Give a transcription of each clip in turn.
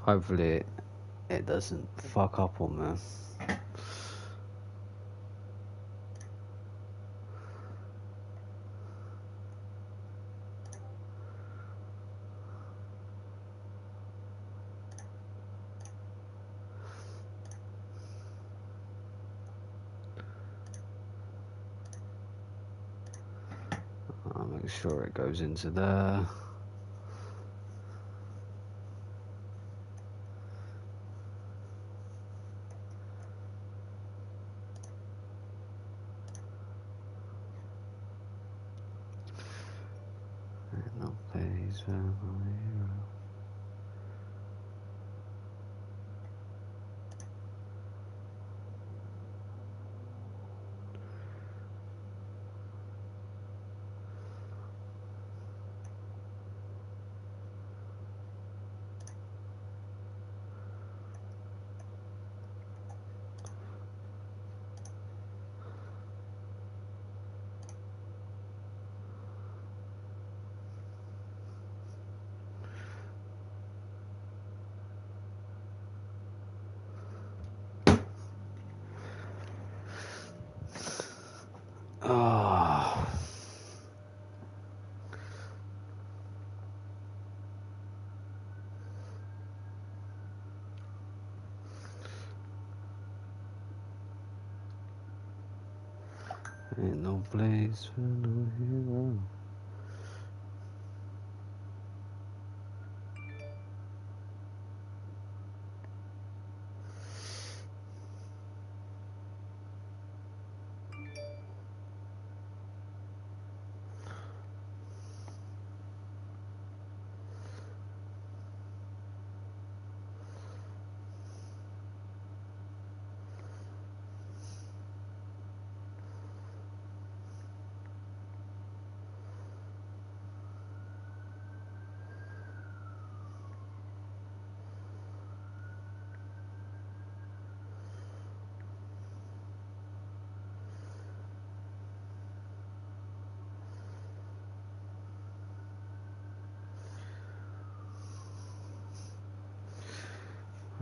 Hopefully it doesn't fuck up on me. I'll make sure it goes into there. No place for my hero. Oh. Ain't no place for no hero.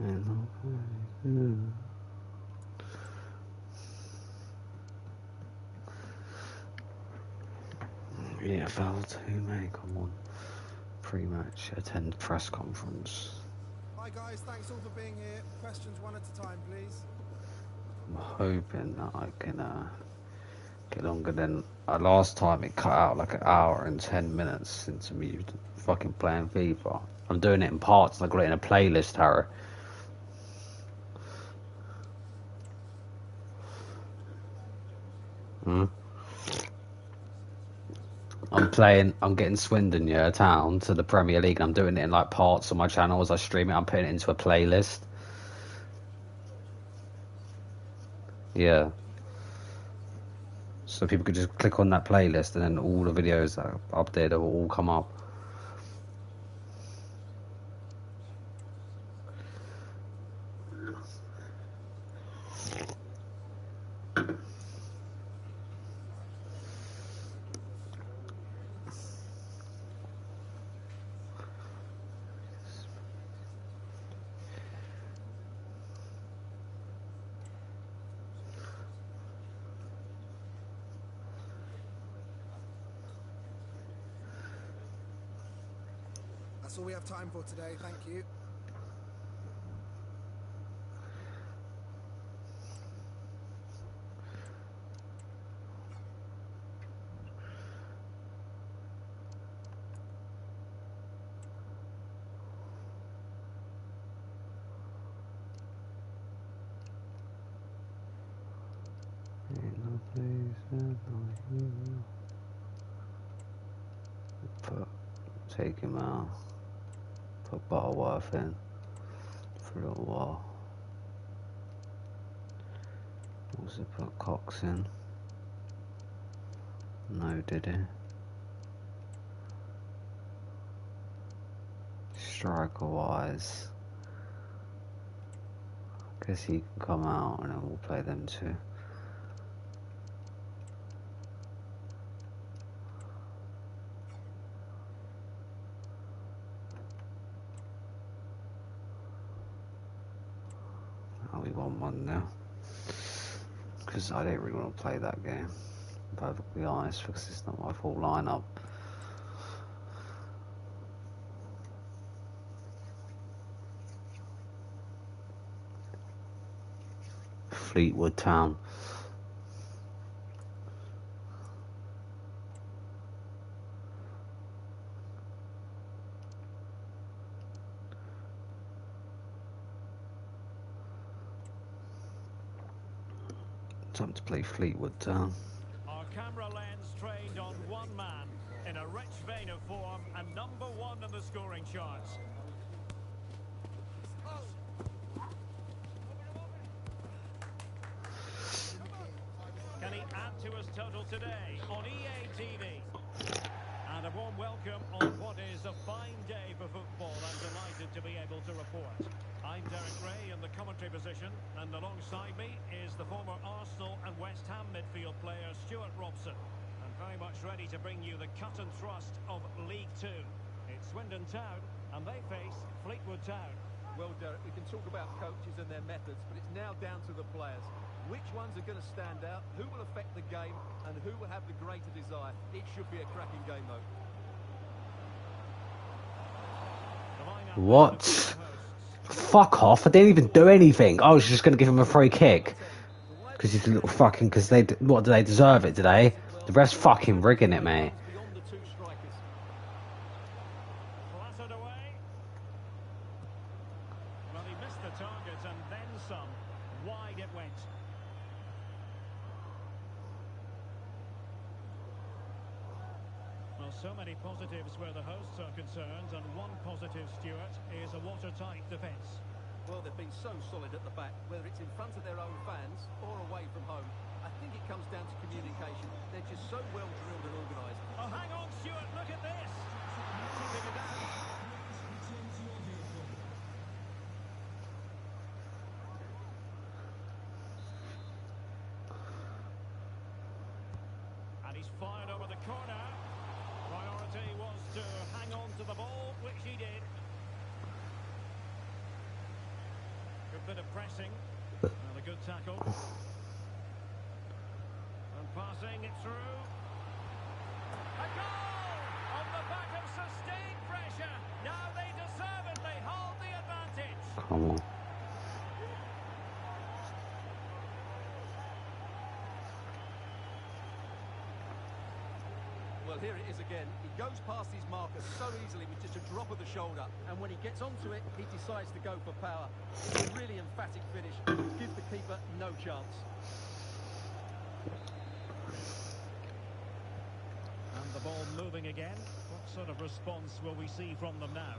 Ain't no place. Yeah, EFL 2, mate, come on. Pre-match, attend press conference. Hi guys, thanks all for being here. Questions one at a time, please. I'm hoping that I can get longer than last time. It cut out like an hour and 10 minutes into me fucking playing FIFA. I'm doing it in parts. I got it in a playlist, Harry. I'm getting Swindon, yeah, town to the Premier League, and I'm doing it in like parts on my channel as I stream it. I'm putting it into a playlist. Yeah. So people could just click on that playlist and then all the videos that are up there, they will all come up. That's all we have time for today, thank you. Ain't no place for no hero. Take him out. Put Butterworth in for a little while. Also put Cox in. No, did he? Striker wise, guess he can come out and then we'll play them too. we won 1-0. Because I didn't really want to play that game. Perfectly honest, because it's not my full lineup. Fleetwood Town. Time to play Fleetwood Town. Our camera lens trained on one man in a rich vein of form and number one in the scoring charts. Can he add to his total today on EA TV? And a warm welcome on what is a fine day for football. I'm delighted to be able to report. I'm Derek Ray in the commentary position, and alongside me is the former Arsenal and West Ham midfield player Stuart Robson. And very much ready to bring you the cut and thrust of League Two. It's Swindon Town, and they face Fleetwood Town. Well, Derek, we can talk about coaches and their methods, but it's now down to the players. Which ones are going to stand out, who will affect the game, and who will have the greater desire? It should be a cracking game, though. What? Fuck off, I didn't even do anything. I was just going to give him a free kick. Because he's a little fucking... Because they... What, do they deserve it today? The ref's fucking rigging it, mate. Well, he missed the target and then some. Wide it went. Well, so many positives where the hosts are concerned, and one positive, Stuart, is a watertight defence. Well, they've been so solid at the back, whether it's in front of their own fans or away from home. I think it comes down to communication. They're just so well drilled and organised. Oh, hang on, Stuart, look at this. Keeping it down. And he's fired over the corner. Priority was to hang on to the ball, which he did. Good bit of pressing. Another good tackle. And passing it through. A goal! On the back of sustained pressure. Now they deservedly hold the advantage. Come on. Well, here it is again. He goes past his marker so easily with just a drop of the shoulder. And when he gets onto it, he decides to go for power. It's a really emphatic finish. Gives the keeper no chance. And the ball moving again. What sort of response will we see from them now?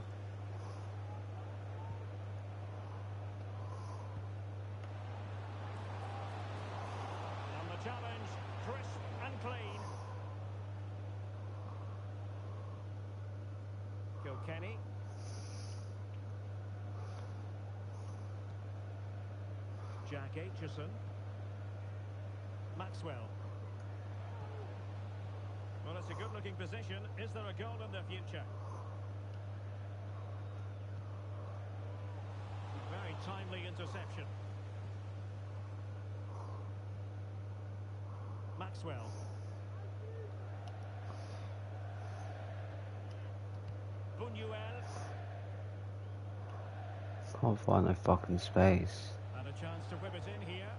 And the challenge, crisp and clean. Kenny. Jack Aitchison. Maxwell. Well, it's a good-looking position. Is there a goal in the future? Very timely interception. Maxwell. Buñuel. Can't find no fucking space. And a chance to whip it in here.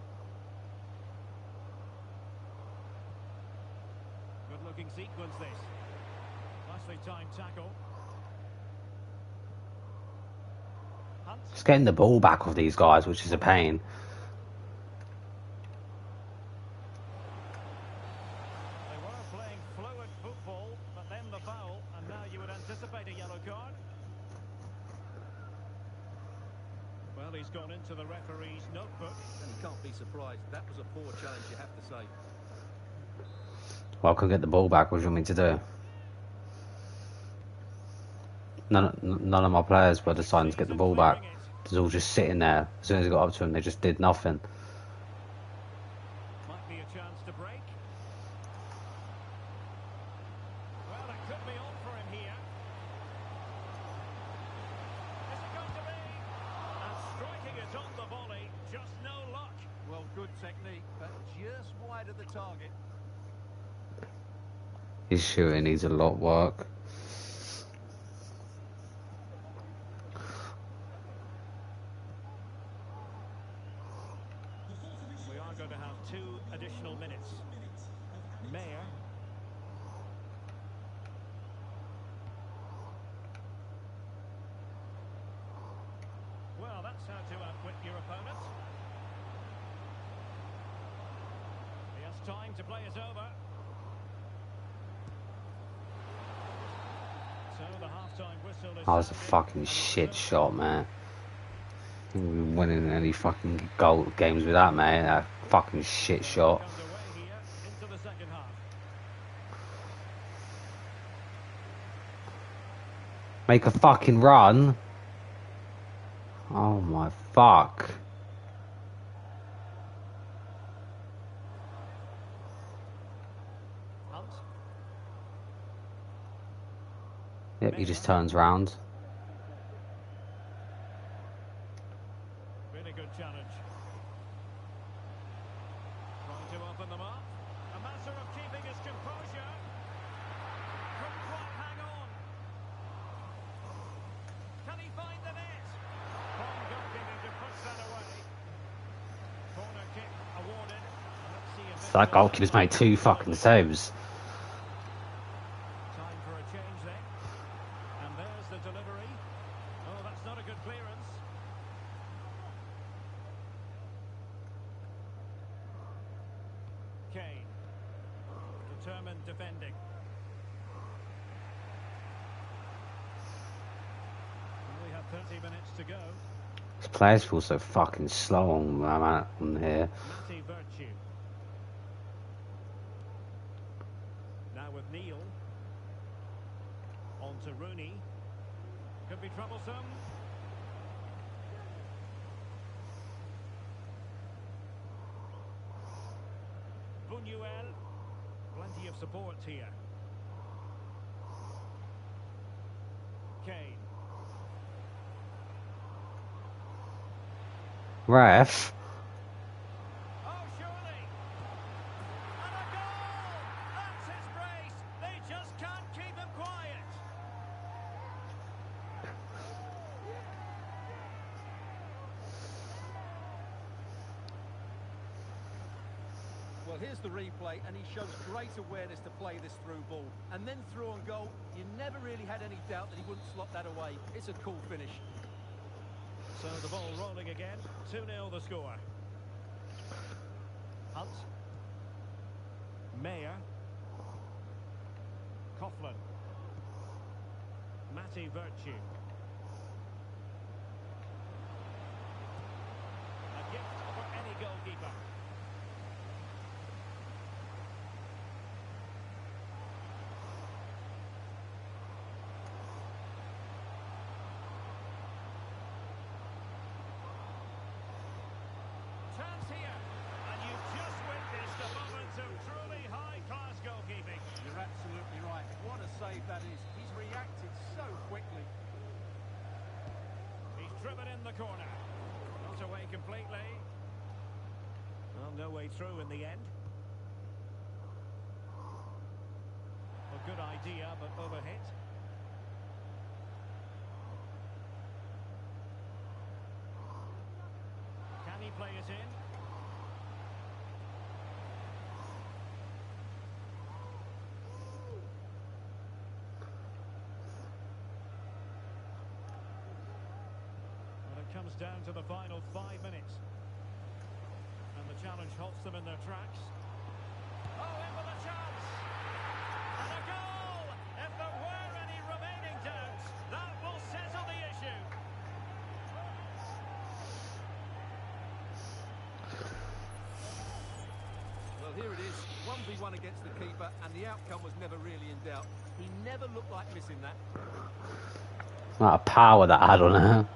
Good looking sequence this. Nicely timed tackle. Hunt. It's getting the ball back of these guys, which is a pain. They were playing fluid football, but then the foul, and now you would anticipate a yellow card. Well, he's gone into the referee's notebook. And you can't be surprised. That was a poor challenge, you have to say. Well, I could get the ball back. What do you want me to do? None of my players were deciding to get the ball back. It was all just sitting there. As soon as I got up to them, they just did nothing. Might be a chance to break. Well, it could be on for him here. Is it going to be? And striking it on the volley Just no luck. Well, good technique, but just wide of the target. His shooting needs a lot of work. We are going to have 2 additional minutes. Mayer. Well, that's how to outwit your opponent. He has time to play it over. So the half-time whistle is That was a sounded, fucking and it's shit over. shot, man. We were winning any fucking goal games with that, man. That fucking shit So shot. comes away here into the second half. Make a fucking run. Oh my fuck. Hunt. Yep, he just turns round. Really good challenge. Trying to open them up. A matter of keeping his composure. Couldn't quite hang on. Can he find the net? Fine goalkeeping to push that away. Corner kick awarded. Let's see if So that goalkeeper's made 2 fucking saves. Time for a change then. And there's the delivery. Oh, that's not a good clearance. Kane. Determined defending. We have 30 minutes to go. These players feel so fucking slow on here. Matty Virtue. Now with Neil. On to Rooney. Could be troublesome. Buñuel. Plenty of support here. Kane. Ref. Oh, surely. And a goal! That's his brace. They just can't keep him quiet. Well, here's the replay, and he shows great awareness to play this through ball. And then through on goal, you never really had any doubt that he wouldn't slot that away. It's a cool finish. So the ball rolling again. 2-0 the score. Hunt. Mayer. Coughlin. Matty Virtue. A gift for any goalkeeper. Chance here, and you've just witnessed a moment of truly high-class goalkeeping. You're absolutely right. What a save that is. He's reacted so quickly. He's driven in the corner. Not away completely. Well, no way through in the end. A good idea, but overhit. Can he play it in? Well, it comes down to the final 5 minutes. And the challenge halts them in their tracks. Oh, in with a chance! And a goal! If there were any remaining doubts, that will settle the issue. Well, here it is. 1v1 against the keeper, and the outcome was never really in doubt. He never looked like missing that. Amount of power that had on her.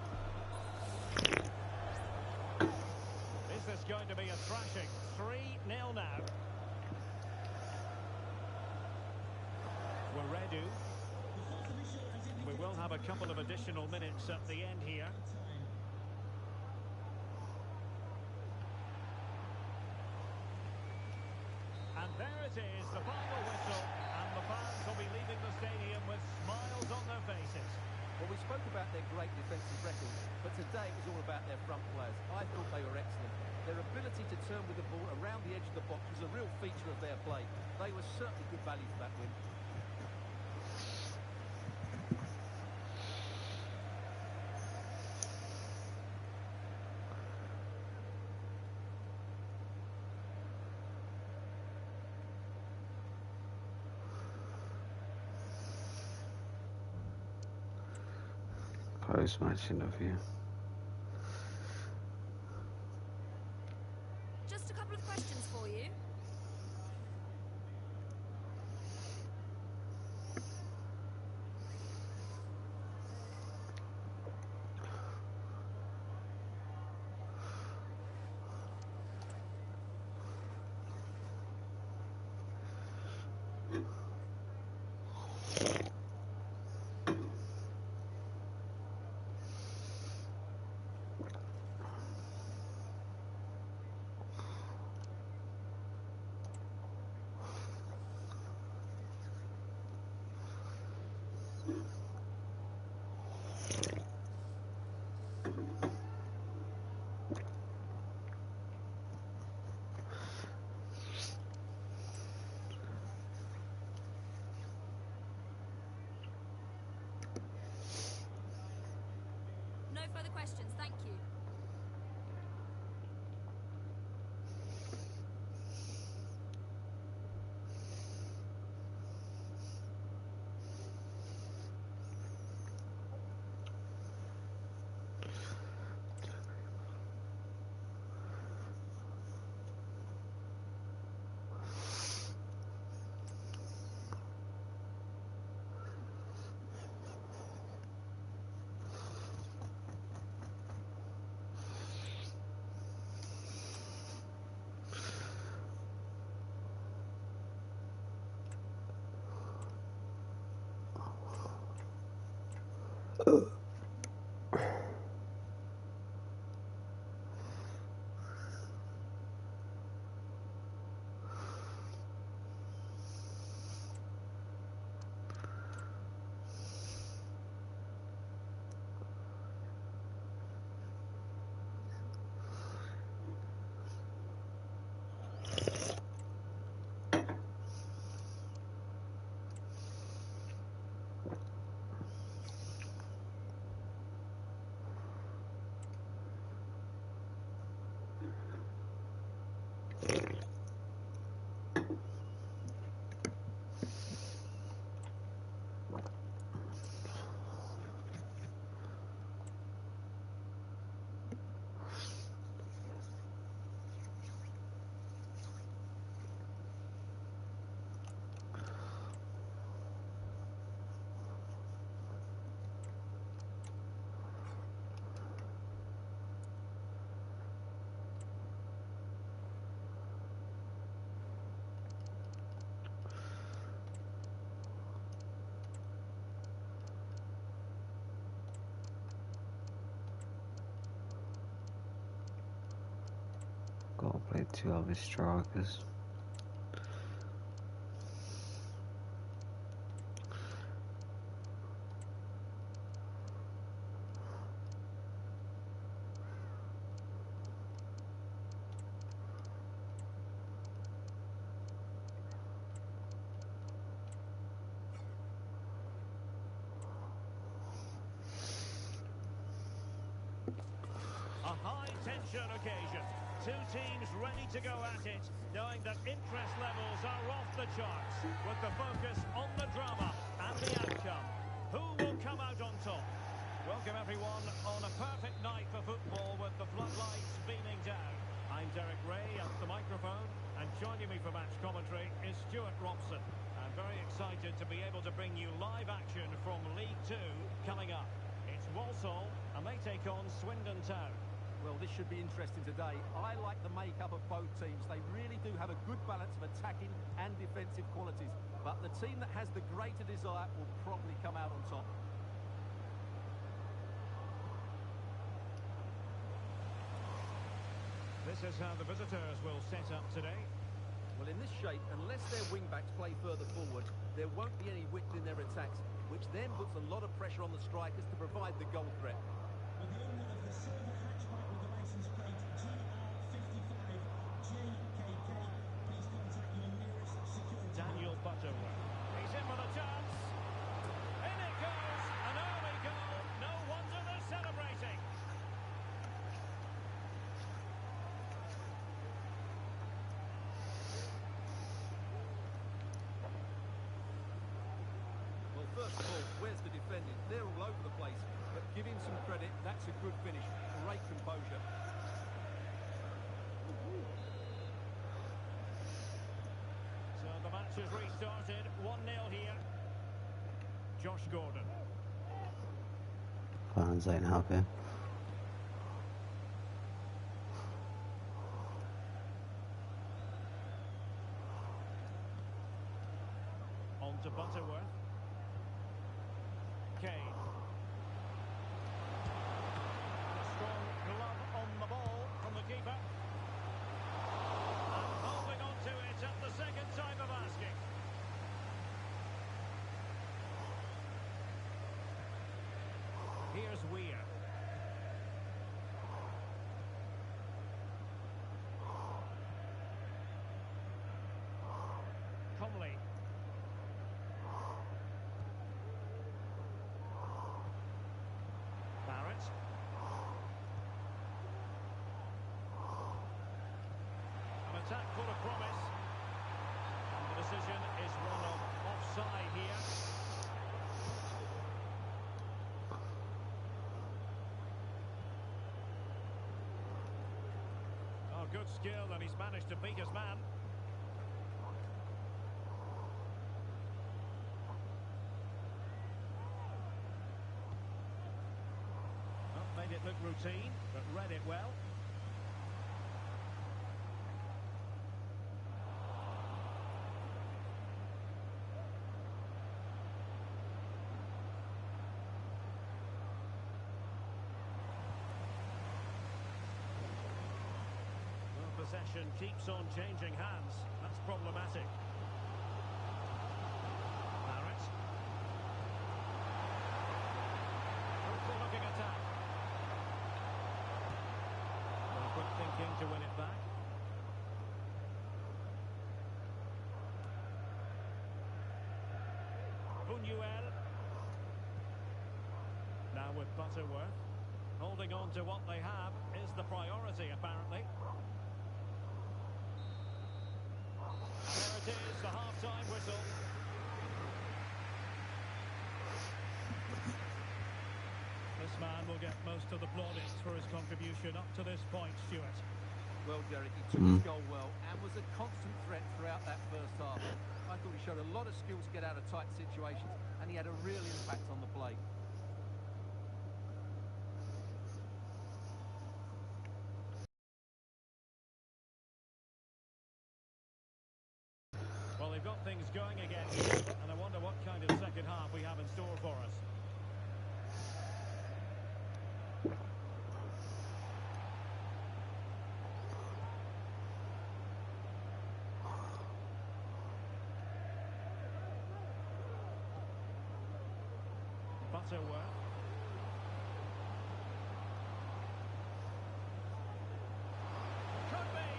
Is this going to be a thrashing? 3-0 now. Weredu. We will have a couple of additional minutes at the end here. And there it is, the final whistle, and the fans will be leaving the stadium with smiles on their faces. Well, we spoke about their great defensive record, but today it was all about their front players. I thought they were excellent. Their ability to turn with the ball around the edge of the box was a real feature of their play. They were certainly good value for that win. Post-match interview. Just a couple of questions for you. No further questions, thank you. Gotta play two other strikers. A high-tension occasion. Two teams ready to go at it, knowing that interest levels are off the charts, with the focus on the drama and the outcome. Who will come out on top? Welcome, everyone, on a perfect night for football with the floodlights beaming down. I'm Derek Ray at the microphone, and joining me for match commentary is Stuart Robson. I'm very excited to be able to bring you live action from League Two coming up. It's Walsall, and they take on Swindon Town. Well, this should be interesting today. I like the makeup of both teams. They really do have a good balance of attacking and defensive qualities. But the team that has the greater desire will probably come out on top. This is how the visitors will set up today. Well, in this shape, unless their wing-backs play further forward, there won't be any width in their attacks, which then puts a lot of pressure on the strikers to provide the goal threat. With the owner of the silver hatchback with the license plate GR55 JKK, please contact your nearest security. Daniel Butterworth. He's in with a chance. In it goes. An early goal. No wonder they're celebrating. Well, first of all, where's the defending? They're all over the place, but give him some credit. That's a good finish. Great composure. So the match has restarted. 1-0 here. Josh Gordon. Fans ain't happy. On to Butterworth. Kane. A strong glove on the ball from the keeper. And holding on to it at the second time of asking. Here's Weir. Comley. Barrett. An attack full of promise. And the decision is one of offside here. Oh, good skill, and he's managed to beat his man. Made it look routine, but read it well. Well, possession keeps on changing hands. That's problematic. Barrett. Fruitful looking attack. Quick thinking to win it back. Buñuel. Now with Butterworth. Holding on to what they have is the priority, apparently. And there it is, the half-time whistle. This man will get most of the plaudits for his contribution up to this point, Stuart. Well, Derek, he took his goal well and was a constant threat throughout that first half. I thought he showed a lot of skills to get out of tight situations, and he had a real impact on the play. Well, they've got things going again here, and I wonder what kind of second half we have in store for us. Butterworth. Could be.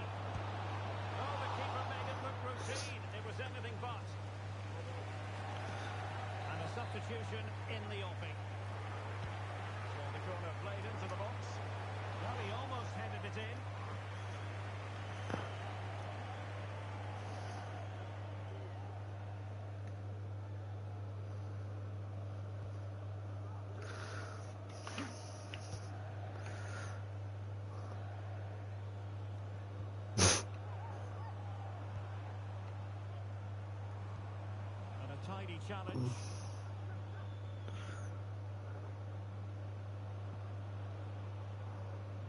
Oh, the keeper made it look routine. It was anything but. And a substitution in the offing. So the corner played into the box. Well, he almost headed it in. Tidy challenge.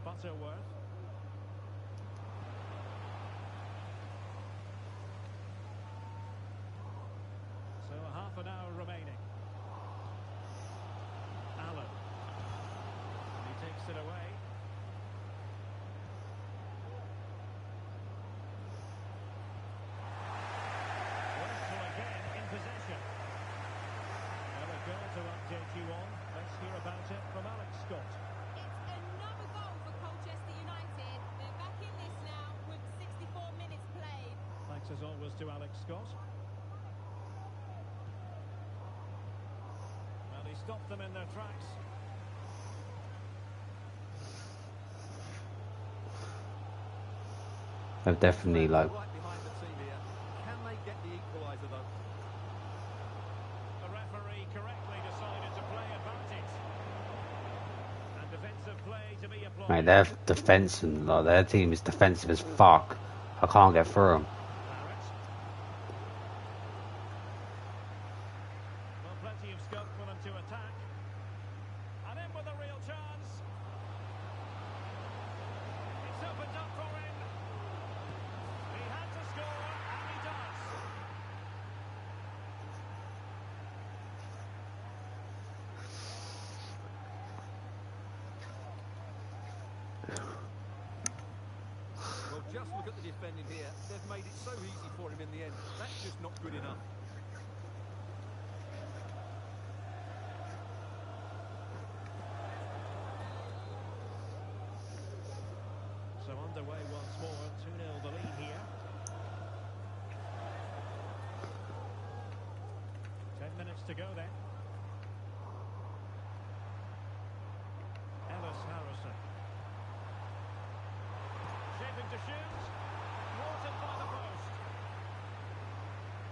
Butterworth. So a half an hour remaining. Allen. And he takes it away. as always, to Alex Scott. Well, he stopped them in their tracks. They've definitely like. Right behind the team here. Can they get the equaliser though? The referee correctly decided to play advantage. And defensive play to be applied. Mate, their defense and like, their team is defensive as fuck. I can't get through them. Barrett. Well, plenty of scope for them to attack. And in with a real chance. It's opened up for him. He had to score, and he does. Well, just look at the defending here. They've made it so easy for him in the end. That's just not good enough. So underway once more, 2-0 the lead here. 10 minutes to go then. Ellis Harrison. Shaping to shoot. Thwarted by the post.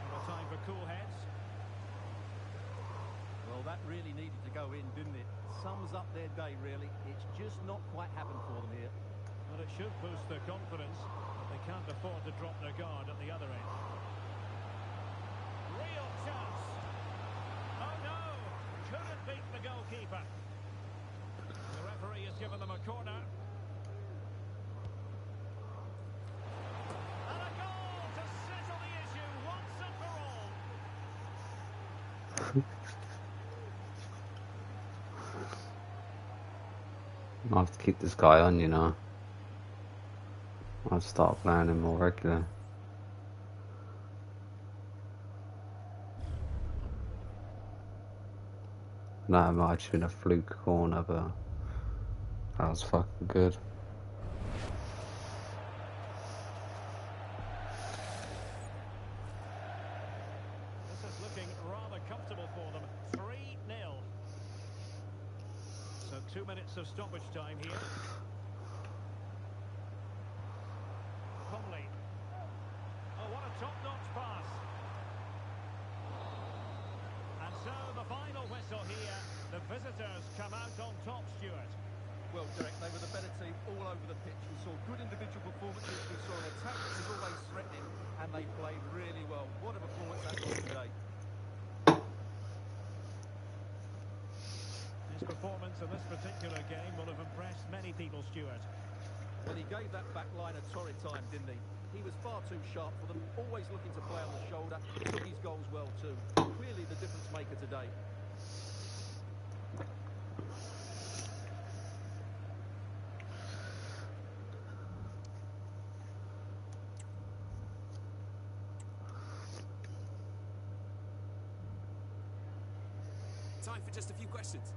Well, time for cool heads. Well, that really needed to go in, didn't it? Sums up their day, really. It's just not quite happened for them here. Well, it should boost their confidence, but they can't afford to drop their guard at the other end. Real chance. Oh no! Couldn't beat the goalkeeper. The referee has given them a corner. And a goal to settle the issue once and for all. I have to keep this guy on, you know. I'll start playing him more regular. That might have just been a fluke corner, but that was fucking good. This is looking rather comfortable for them. 3-0. So 2 minutes of stoppage time here. Conley. Oh, what a top-notch pass. And so the final whistle here. The visitors come out on top, Stuart. Well, Derek, they were the better team all over the pitch. We saw good individual performances. We saw an attack that was always threatening, and they played really well. What a performance that was today. His performance in this particular game will have impressed many people, Stuart. Well, he gave that back line a torrid time, didn't he? He was far too sharp for them, always looking to play on the shoulder. He took his goals well too. Clearly the difference maker today. Time for just a few questions.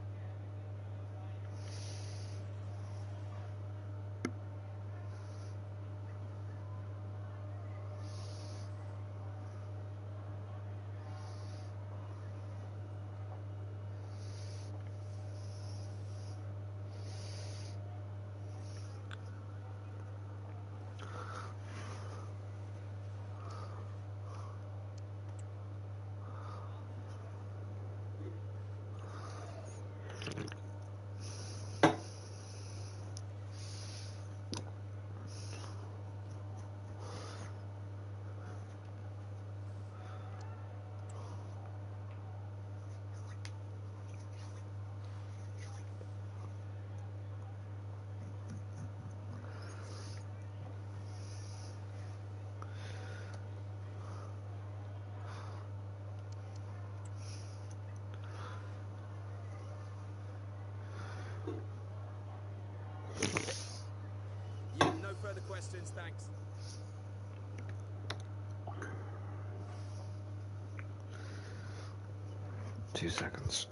Yeah, no further questions, thanks. Two seconds.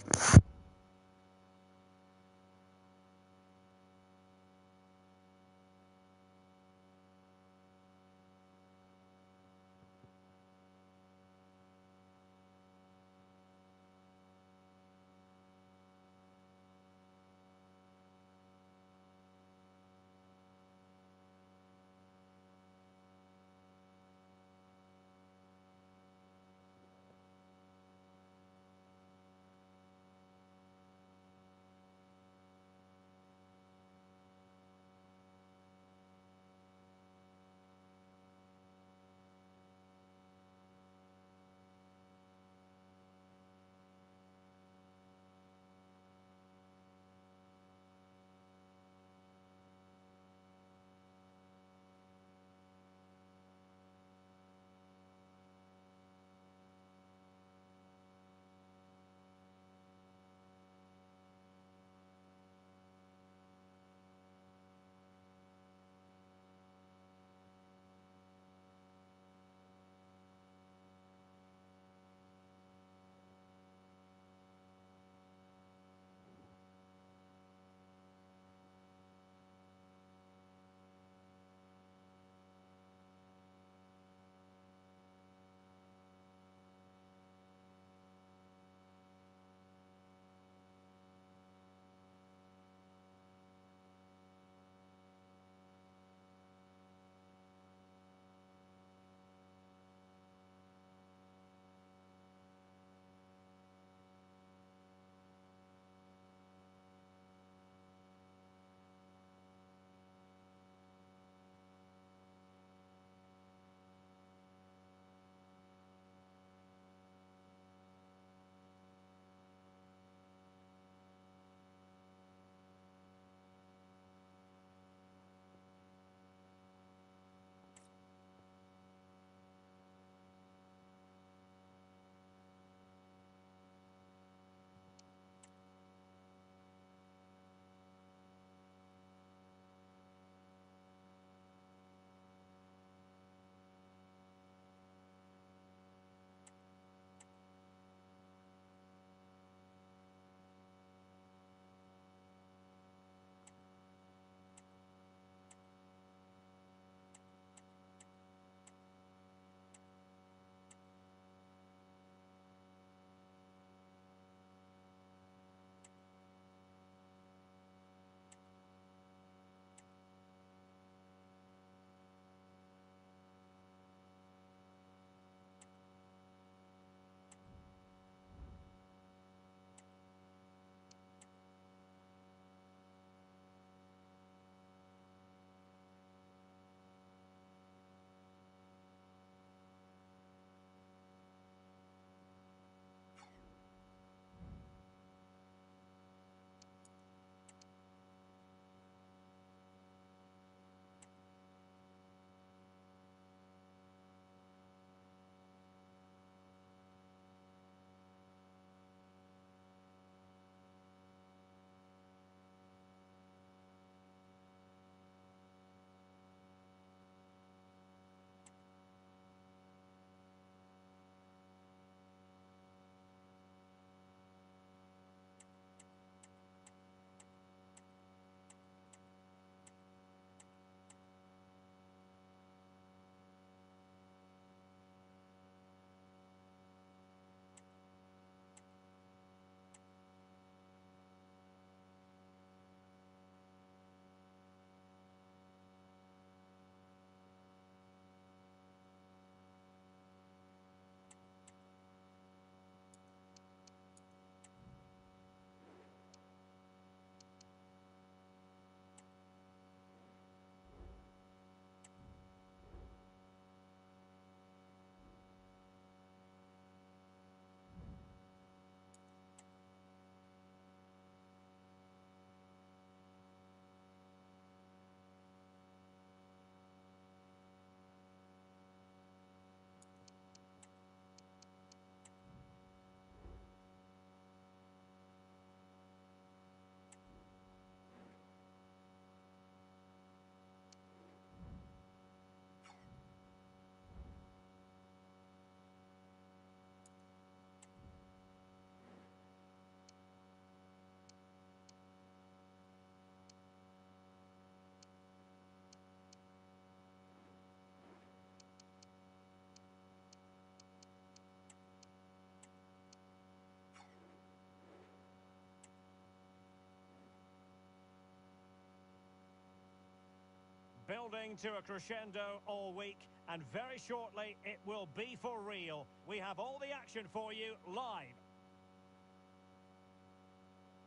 building to a crescendo all week, and very shortly it will be for real. We have all the action for you live.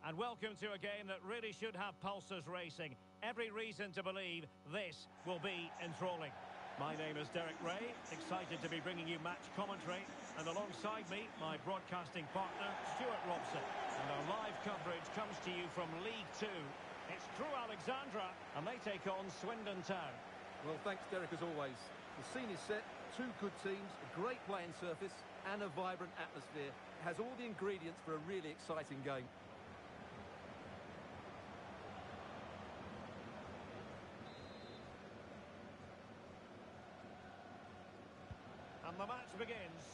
And welcome to a game that really should have pulses racing. Every reason to believe this will be enthralling. My name is Derek Ray, excited to be bringing you match commentary. And alongside me, my broadcasting partner, Stuart Robson. And our live coverage comes to you from League Two. It's True Alexandra, and they take on Swindon Town. Well, thanks, Derek, as always. The scene is set, two good teams, a great playing surface, and a vibrant atmosphere. It has all the ingredients for a really exciting game. And the match begins.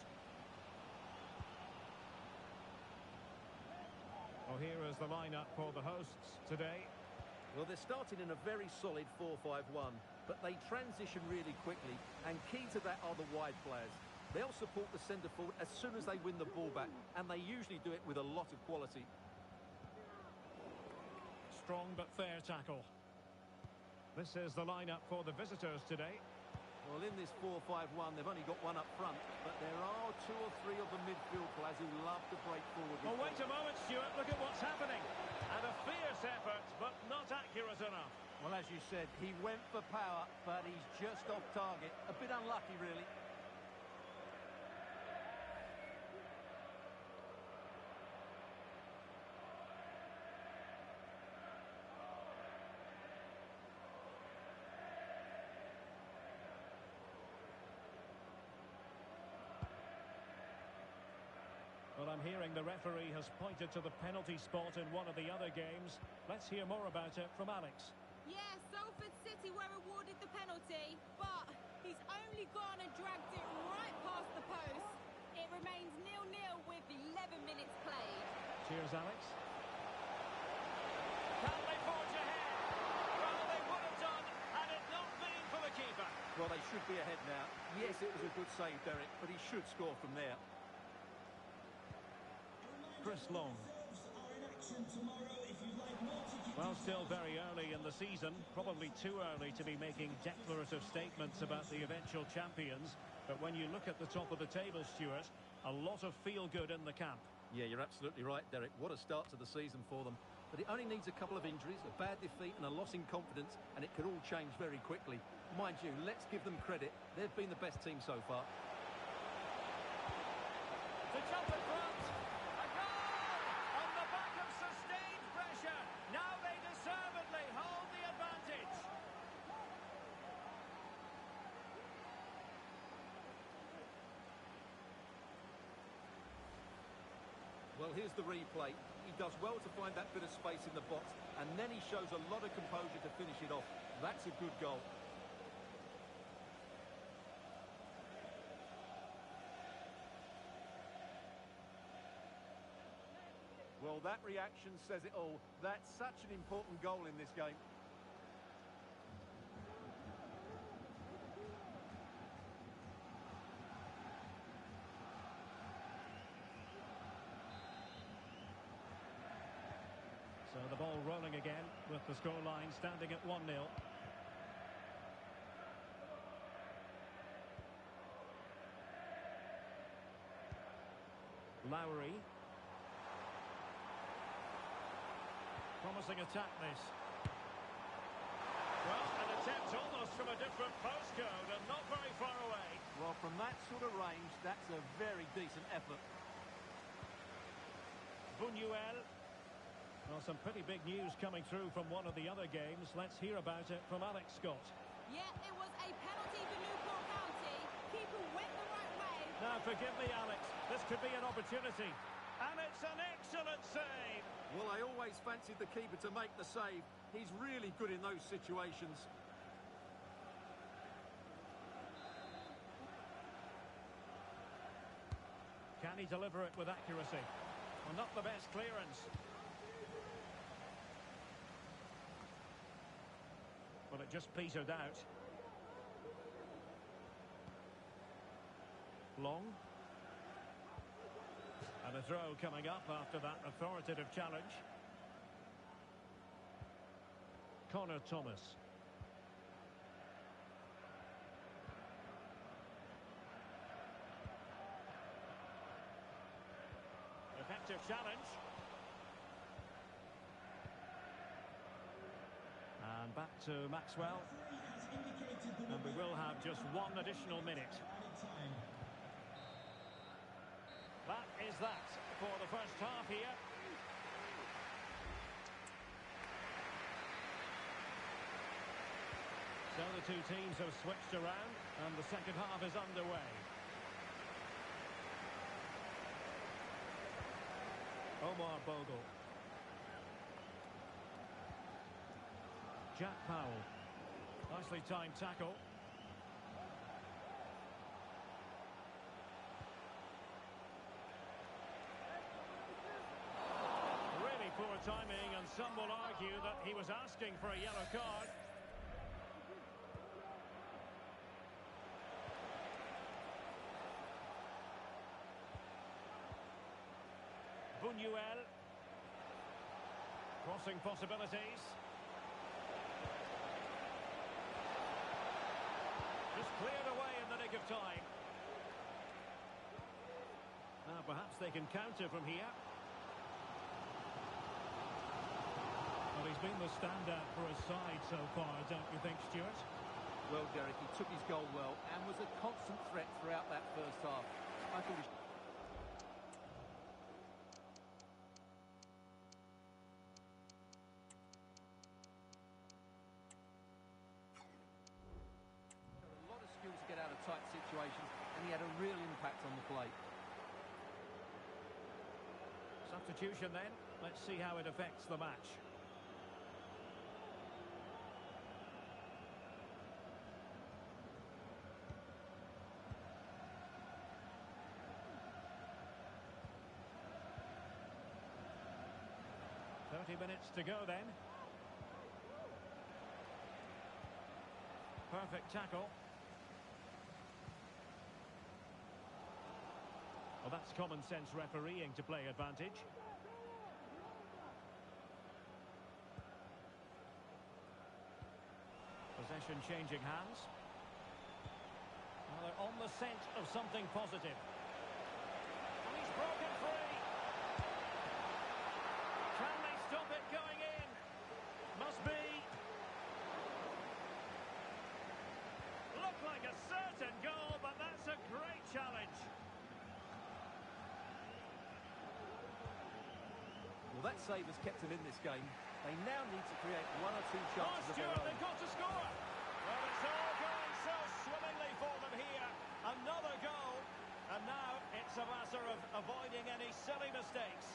Well, here is the lineup for the hosts today. Well, they're starting in a very solid 4-5-1, but they transition really quickly, and key to that are the wide players. They'll support the centre forward as soon as they win the ball back, and they usually do it with a lot of quality. Strong but fair tackle. This is the lineup for the visitors today. Well, in this 4-5-1, they've only got one up front, but there are two or three of the midfield players who love to break forward. Oh, wait a moment, Stuart. Look at what's happening. And a fierce effort, but not accurate enough. Well, as you said, he went for power, but he's just off target. A bit unlucky, really. Well, I'm hearing the referee has pointed to the penalty spot in one of the other games. Let's hear more about it from Alex. Yeah, Salford City were awarded the penalty, but he's only gone and dragged it right past the post. It remains 0-0 with 11 minutes played. Cheers, Alex. Can they forge ahead? Well, they would have done had it not been for the keeper. Well, they should be ahead now. Yes, it was a good save, Derek, but he should score from there. Chris Long. Well, still very early in the season. Probably too early to be making declarative statements about the eventual champions. But when you look at the top of the table, Stuart, a lot of feel-good in the camp. Yeah, you're absolutely right, Derek. What a start to the season for them. But it only needs a couple of injuries, a bad defeat and a loss in confidence, and it could all change very quickly. Mind you, let's give them credit. They've been the best team so far. To jump in front. A goal! On the back of sustained pressure. Now they deservedly hold the advantage. Well, here's the replay. He does well to find that bit of space in the box, and then he shows a lot of composure to finish it off. That's a good goal. Well, that reaction says it all. That's such an important goal in this game. So the ball rolling again with the scoreline standing at 1-0. Lowry. Promising attack, this. Well, an attempt almost from a different postcode and not very far away. Well, from that sort of range, that's a very decent effort. Buñuel. Well, some pretty big news coming through from one of the other games. Let's hear about it from Alex Scott. Yeah, it was a penalty for Newport County. Keeper went the right way. Now, forgive me, Alex. This could be an opportunity. And it's an excellent save. Well, I always fancied the keeper to make the save. He's really good in those situations. Can he deliver it with accuracy? Well, not the best clearance. Well, it just petered out. Long. And a throw coming up after that authoritative challenge. Connor Thomas. challenge. And back to Maxwell. Referee has indicated there And we will have just one additional minute. added time. That is that for the first half here. So the two teams have switched around and the second half is underway. Omar Bogle. Jack Powell. Nicely timed tackle. Really poor timing, and some will argue that he was asking for a yellow card. Buñuel. Crossing possibilities. Just cleared away in the nick of time. Now perhaps they can counter from here. Well, he's been the standout for his side so far, don't you think, Stuart? Well, Derek, he took his goal well and was a constant threat throughout that first half. I thought he... a lot of skill to get out of tight situations, and he had a real impact on the play. Substitution then. Let's see how it affects the match. Minutes to go then. Perfect tackle. Well, that's common sense refereeing to play advantage. Possession changing hands. Well, they're on the scent of something positive. And he's broken free. Can they stop it going in? Must be. Looked like a certain goal, but that's a great challenge. Well, that save has kept them in this game. They now need to create one or two chances of their Stuart, own. they've got to score. Well, it's all going so swimmingly for them here. Another goal. And now it's a matter of avoiding any silly mistakes.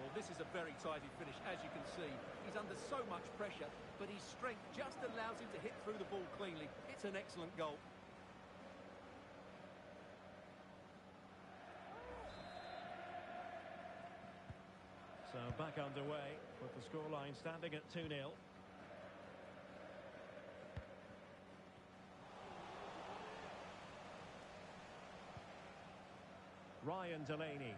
Well, this is a very tidy finish, as you can see. He's under so much pressure, but his strength just allows him to hit through the ball cleanly. It's an excellent goal. So back underway with the scoreline standing at 2-0. Ryan Delaney.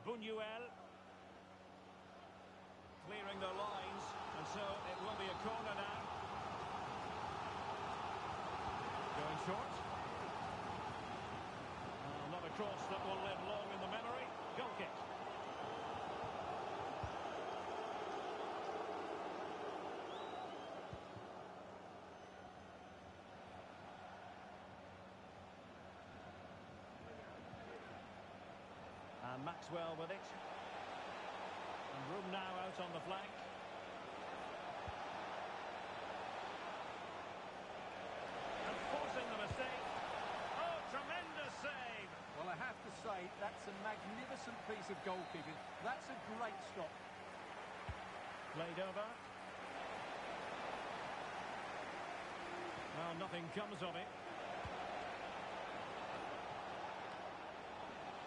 Buñuel. Clearing the lines, and so it will be a corner now. Going short. Not a cross that will live long in the memory. Goal kick. And Maxwell with it. And room now out on the flank. And forcing the mistake. Oh, tremendous save. Well, I have to say, that's a magnificent piece of goalkeeping. That's a great stop. Played over. Well, nothing comes of it.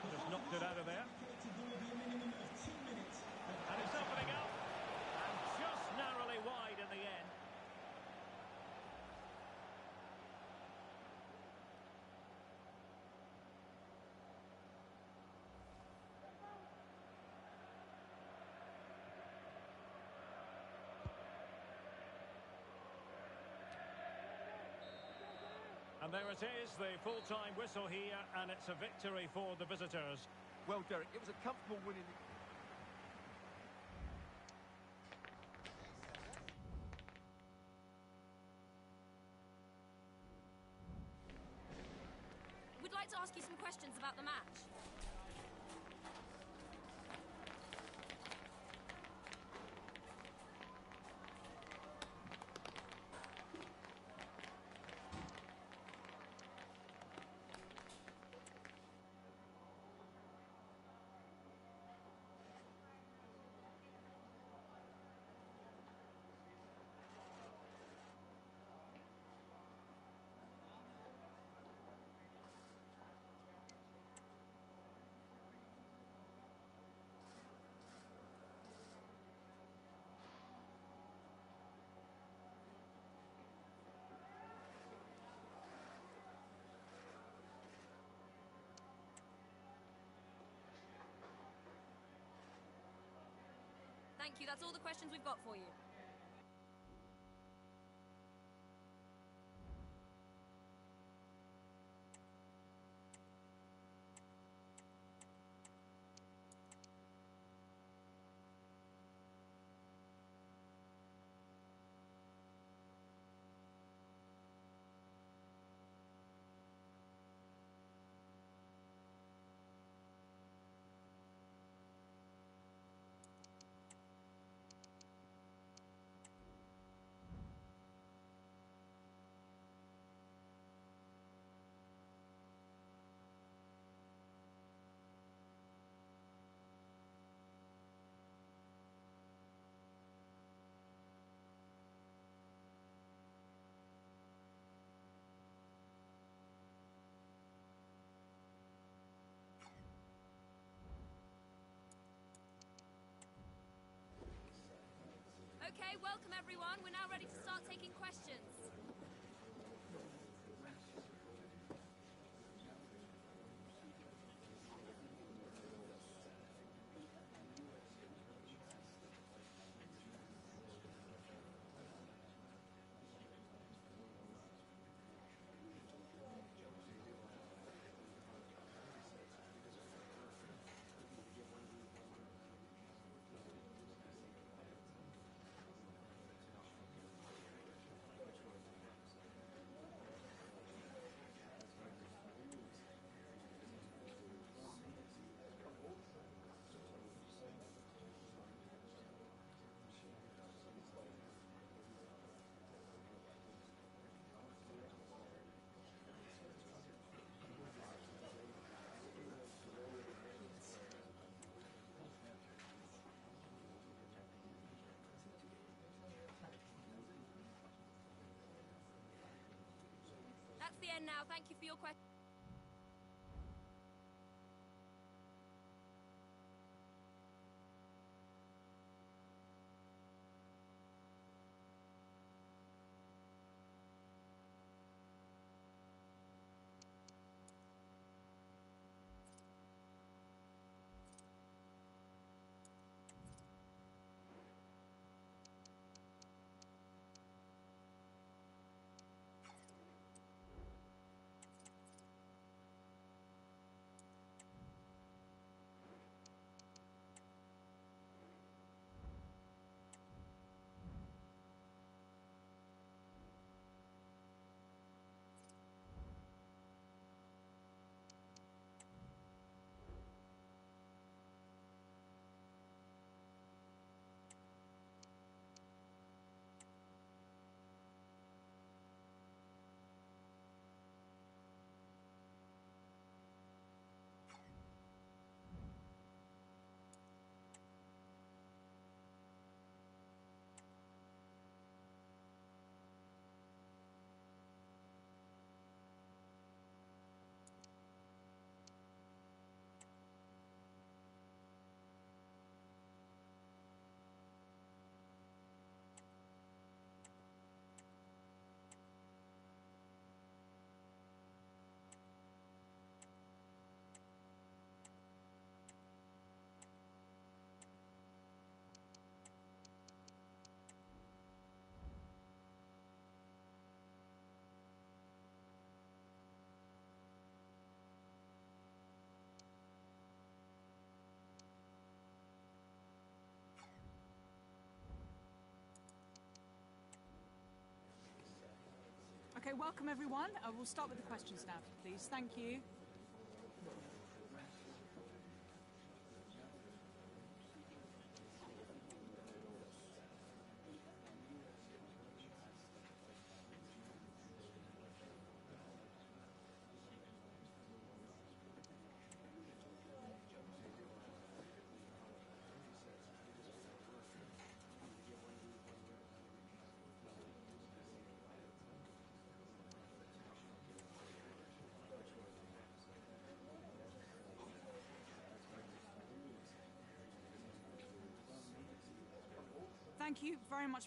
Just knocked it out of there. And it's opening up. And just narrowly wide in the end. And there it is, the full-time whistle here, and it's a victory for the visitors. Well, Derek, it was a comfortable win in the... We'd like to ask you some questions about the match. Thank you, that's all the questions we've got for you. Okay, welcome everyone. We're now ready to start taking questions. That's the end now. Thank you for your question. Okay, welcome everyone. We'll start with the questions now, please. Thank you. Thank you very much.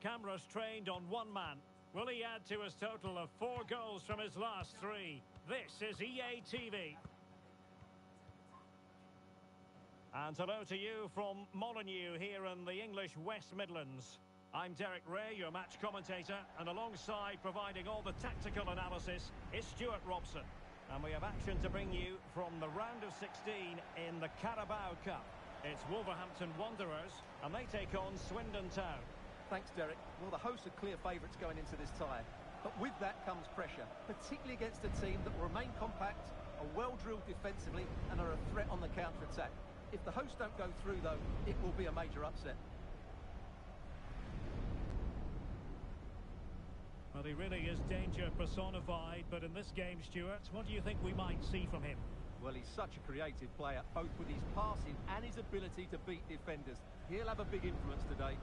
Cameras trained on one man. Will he add to his total of 4 goals from his last 3? This is EA TV. And hello to you from Molineux here in the English West Midlands. I'm Derek Ray, your match commentator, and alongside providing all the tactical analysis is Stuart Robson. And we have action to bring you from the round of 16 in the Carabao Cup. It's Wolverhampton Wanderers, and they take on Swindon Town. Thanks, Derek. Well, the hosts are clear favourites going into this tie. But with that comes pressure, particularly against a team that will remain compact, are well-drilled defensively, and are a threat on the counter-attack. If the hosts don't go through, though, it will be a major upset. Well, he really is danger personified, but in this game, Stuart, what do you think we might see from him? Well, he's such a creative player, both with his passing and his ability to beat defenders. He'll have a big influence today.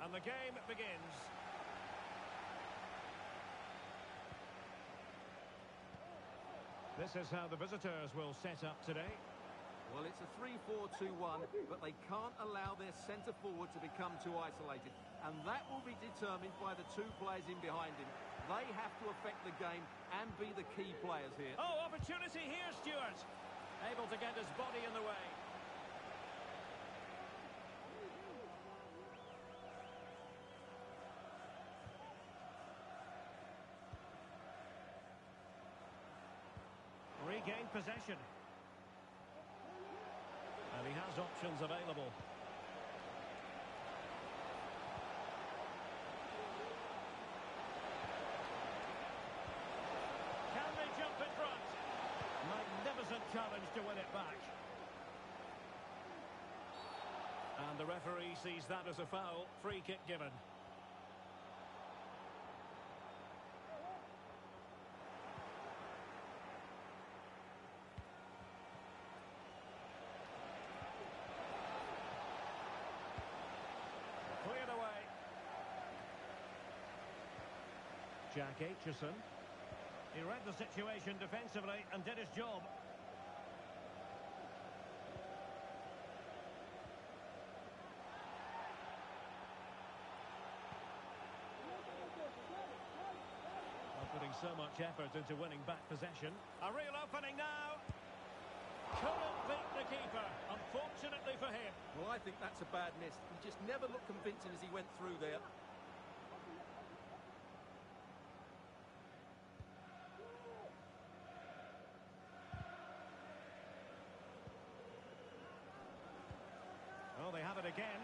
And the game begins. This is how the visitors will set up today. Well, it's a 3-4-2-1, but they can't allow their centre-forward to become too isolated. And that will be determined by the two players in behind him. They have to affect the game and be the key players here. Oh, opportunity here, Stuart. Able to get his body in the way. Regain possession. And he has options available. Can they jump in front? Magnificent challenge to win it back. And the referee sees that as a foul. Free kick given. Cleared away. Jack Aitchison. He read the situation defensively and did his job. Putting so much effort into winning back possession. A real opening now. Couldn't beat the keeper, unfortunately for him. Well, I think that's a bad miss. He just never looked convincing as he went through there. Oh, they have it again.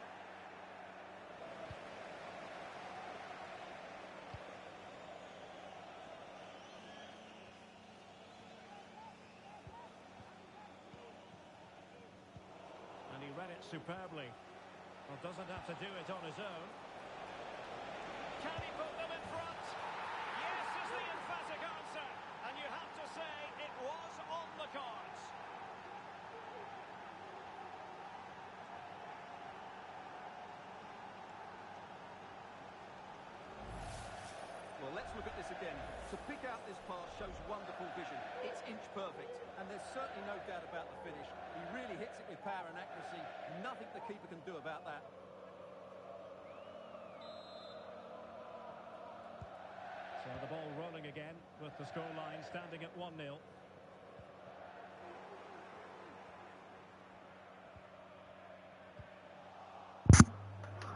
And he read it superbly. Well, doesn't have to do it on his own. Can he put them in front? Yes is the emphatic answer. And you have to say it was on the cards. Well, let's look at this again. To pick out this pass shows wonderful vision. It's inch perfect, and there's certainly no doubt about the finish. He really hits it with power and accuracy. Nothing the keeper can do about that. So the ball rolling again with the scoreline standing at 1-0.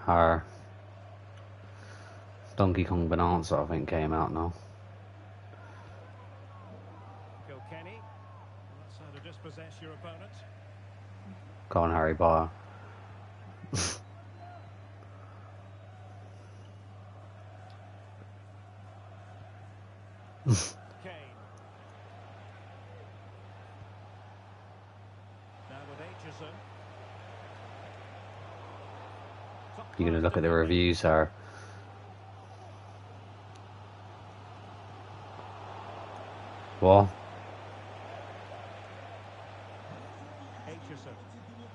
Our Donkey Kong Bonanza, I think, came out now. Kenny. That's how to dispossess your opponent. Go on, Harry Potter. Kane. Now with Aitchison. You're going to look at the reviews, sir. What? Aitchison.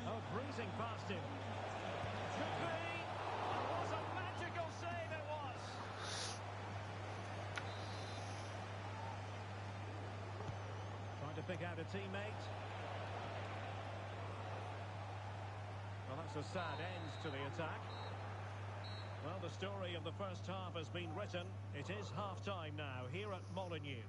Oh, breezing past him. Could be. It was a magical save, it was. Trying to pick out a teammate. Well, that's a sad end to the attack. Well, the story of the first half has been written. It is half-time now here at Molineux.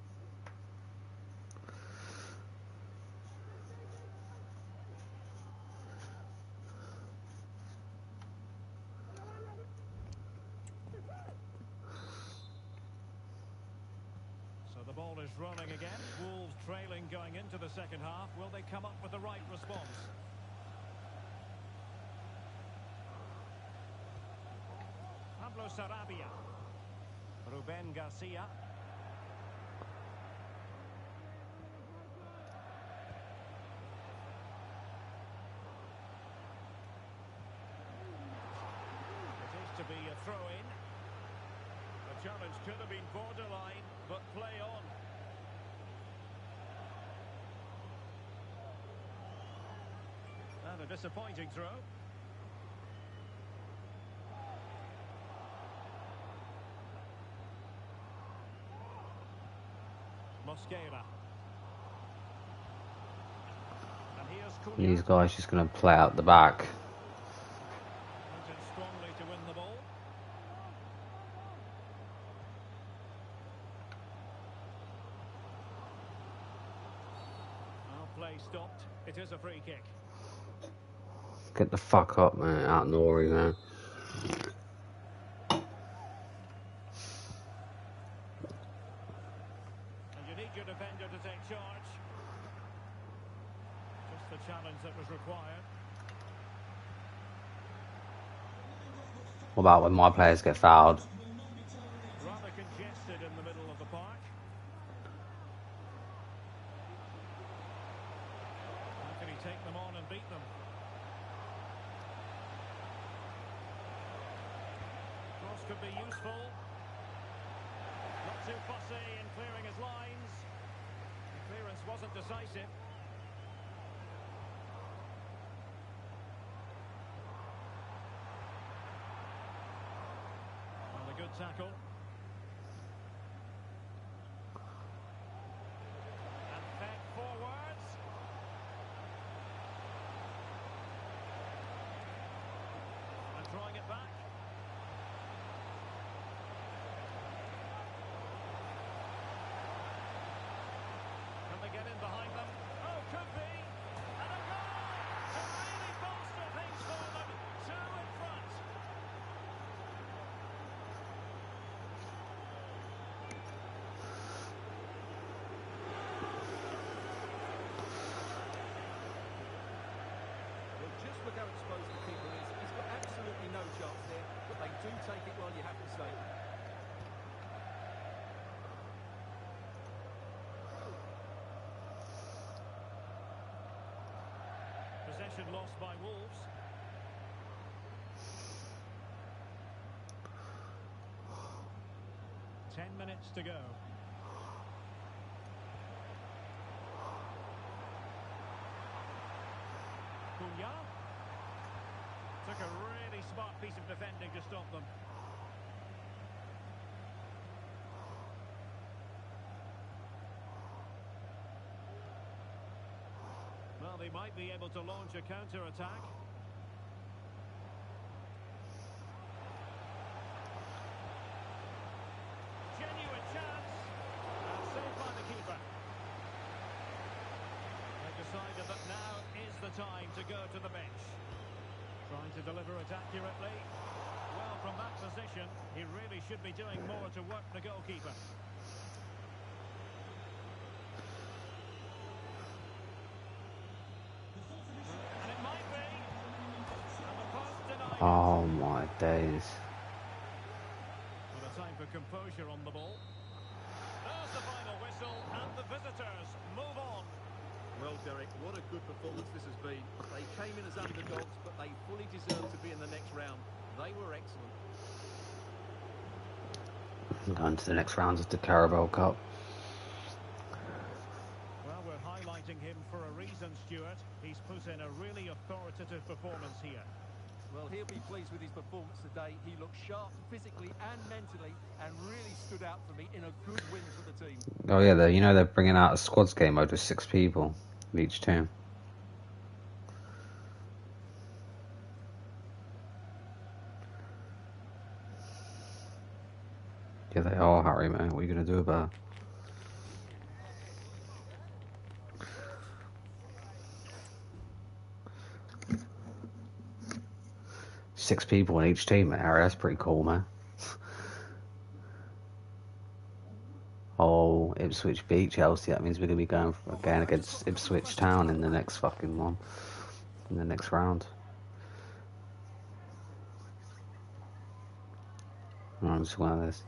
is running again. Wolves trailing going into the second half. Will they come up with the right response? Pablo Sarabia. Ruben Garcia. It is to be a throw-in. The challenge could have been borderline, but play on. And a disappointing throw. Mosquera. And here's Cunha. These guys just going to play out the back. Mounted strongly to win the ball. Now play stopped. It is a free kick. Get the fuck up, man. Out Nori, man. And you need your defender to take charge. Just the challenge that was required. What about when my players get fouled? Rather congested in the middle of the park. How can he take them on and beat them? Cross could be useful. Not too fussy in clearing his lines. The clearance wasn't decisive. Well, a good tackle. And fed forwards. And drawing it back. Can they get in behind them? Oh, could be. And a goal to really bolster things for them. Two in front. Well, just look how exposed the keeper is. He's got absolutely no chance there, but they do take it well, you have to say. Possession lost by Wolves. Ten minutes to go. Cunha. Took a really smart piece of defending to stop them. Well, they might be able to launch a counter-attack. Genuine chance. And saved by the keeper. They decided that now is the time to go to the bench. Trying to deliver it accurately. Well, from that position, he really should be doing more to work the goalkeeper. And it might be. And the post denied. Oh my days. Well, a time for composure on the ball. There's the final whistle, and the visitors move on. Well, Derek, what a good performance this has been. They came in as underdogs, but they fully deserve to be in the next round. They were excellent. Going to the next round of the Carabao Cup. Well, we're highlighting him for a reason, Stuart. He's put in a really authoritative performance here. Well, he'll be pleased with his performance today. He looked sharp physically and mentally and really stood out for me in a good win for the team. Oh yeah, they're bringing out a squads game mode with 6 people in each team. Yeah, they are, Harry, man. What are you going to do about it? 6 people in each team, Harry. That's pretty cool, man. Oh, Ipswich beat Chelsea, that means we're going to be going again against Ipswich Town in the next fucking one, in the next round. I'm just one of this.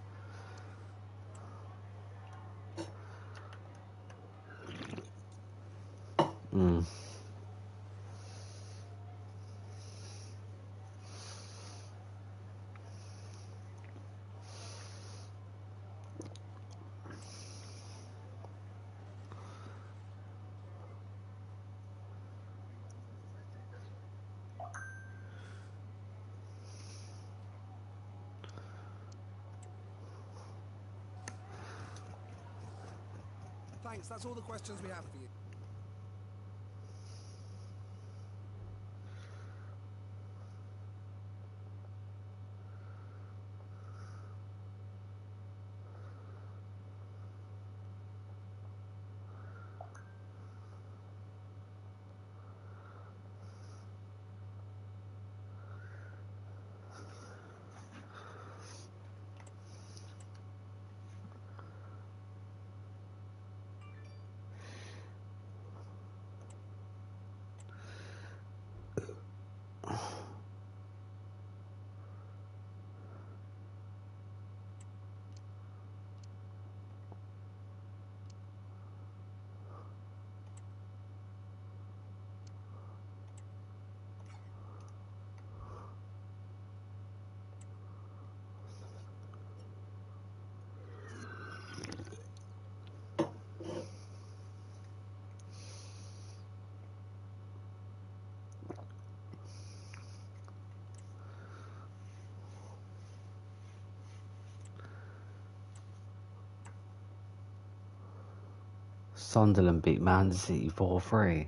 Thanks, that's all the questions we have for you. Sunderland beat Man City 4-3.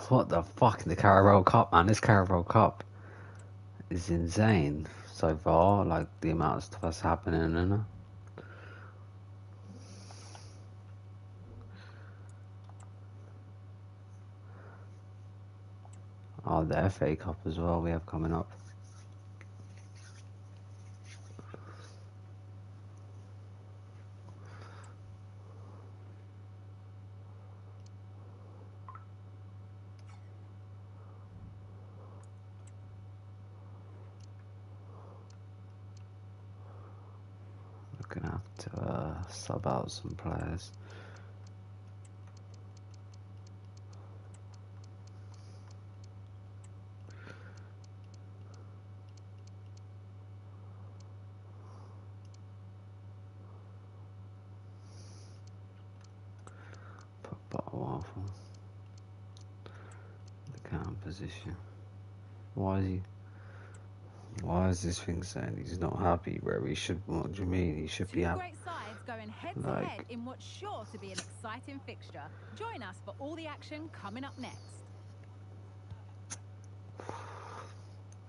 What the fuck in the Carabao Cup, man? This Carabao Cup is insane so far, like the amount of stuff that's happening, you know? Oh, the FA Cup as well we have coming up. We're gonna have to sub out some players. Put bottle off on the counter position. Why is this thing saying he's not happy where he should? What do you mean? He should be Two happy. great sides going head to head in what's sure to be an exciting fixture. Join us for all the action coming up next.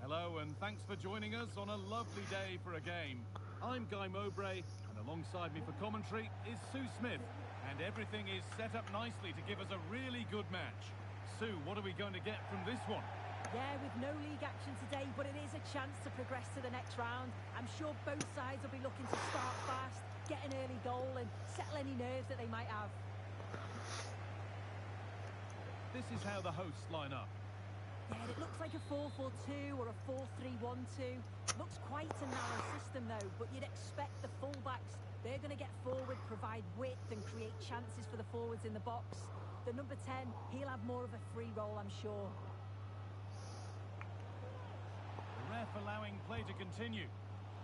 Hello and thanks for joining us on a lovely day for a game. I'm Guy Mowbray and alongside me for commentary is Sue Smith. And everything is set up nicely to give us a really good match. Sue, what are we going to get from this one? Yeah, with no league action today, but it is a chance to progress to the next round. I'm sure both sides will be looking to start fast, get an early goal and settle any nerves that they might have. This is how the hosts line up. Yeah, it looks like a 4-4-2 or a 4-3-1-2. Looks quite a narrow system though, but you'd expect the fullbacks, they're going to get forward, provide width and create chances for the forwards in the box. The number 10, he'll have more of a free role, I'm sure. The ref allowing play to continue.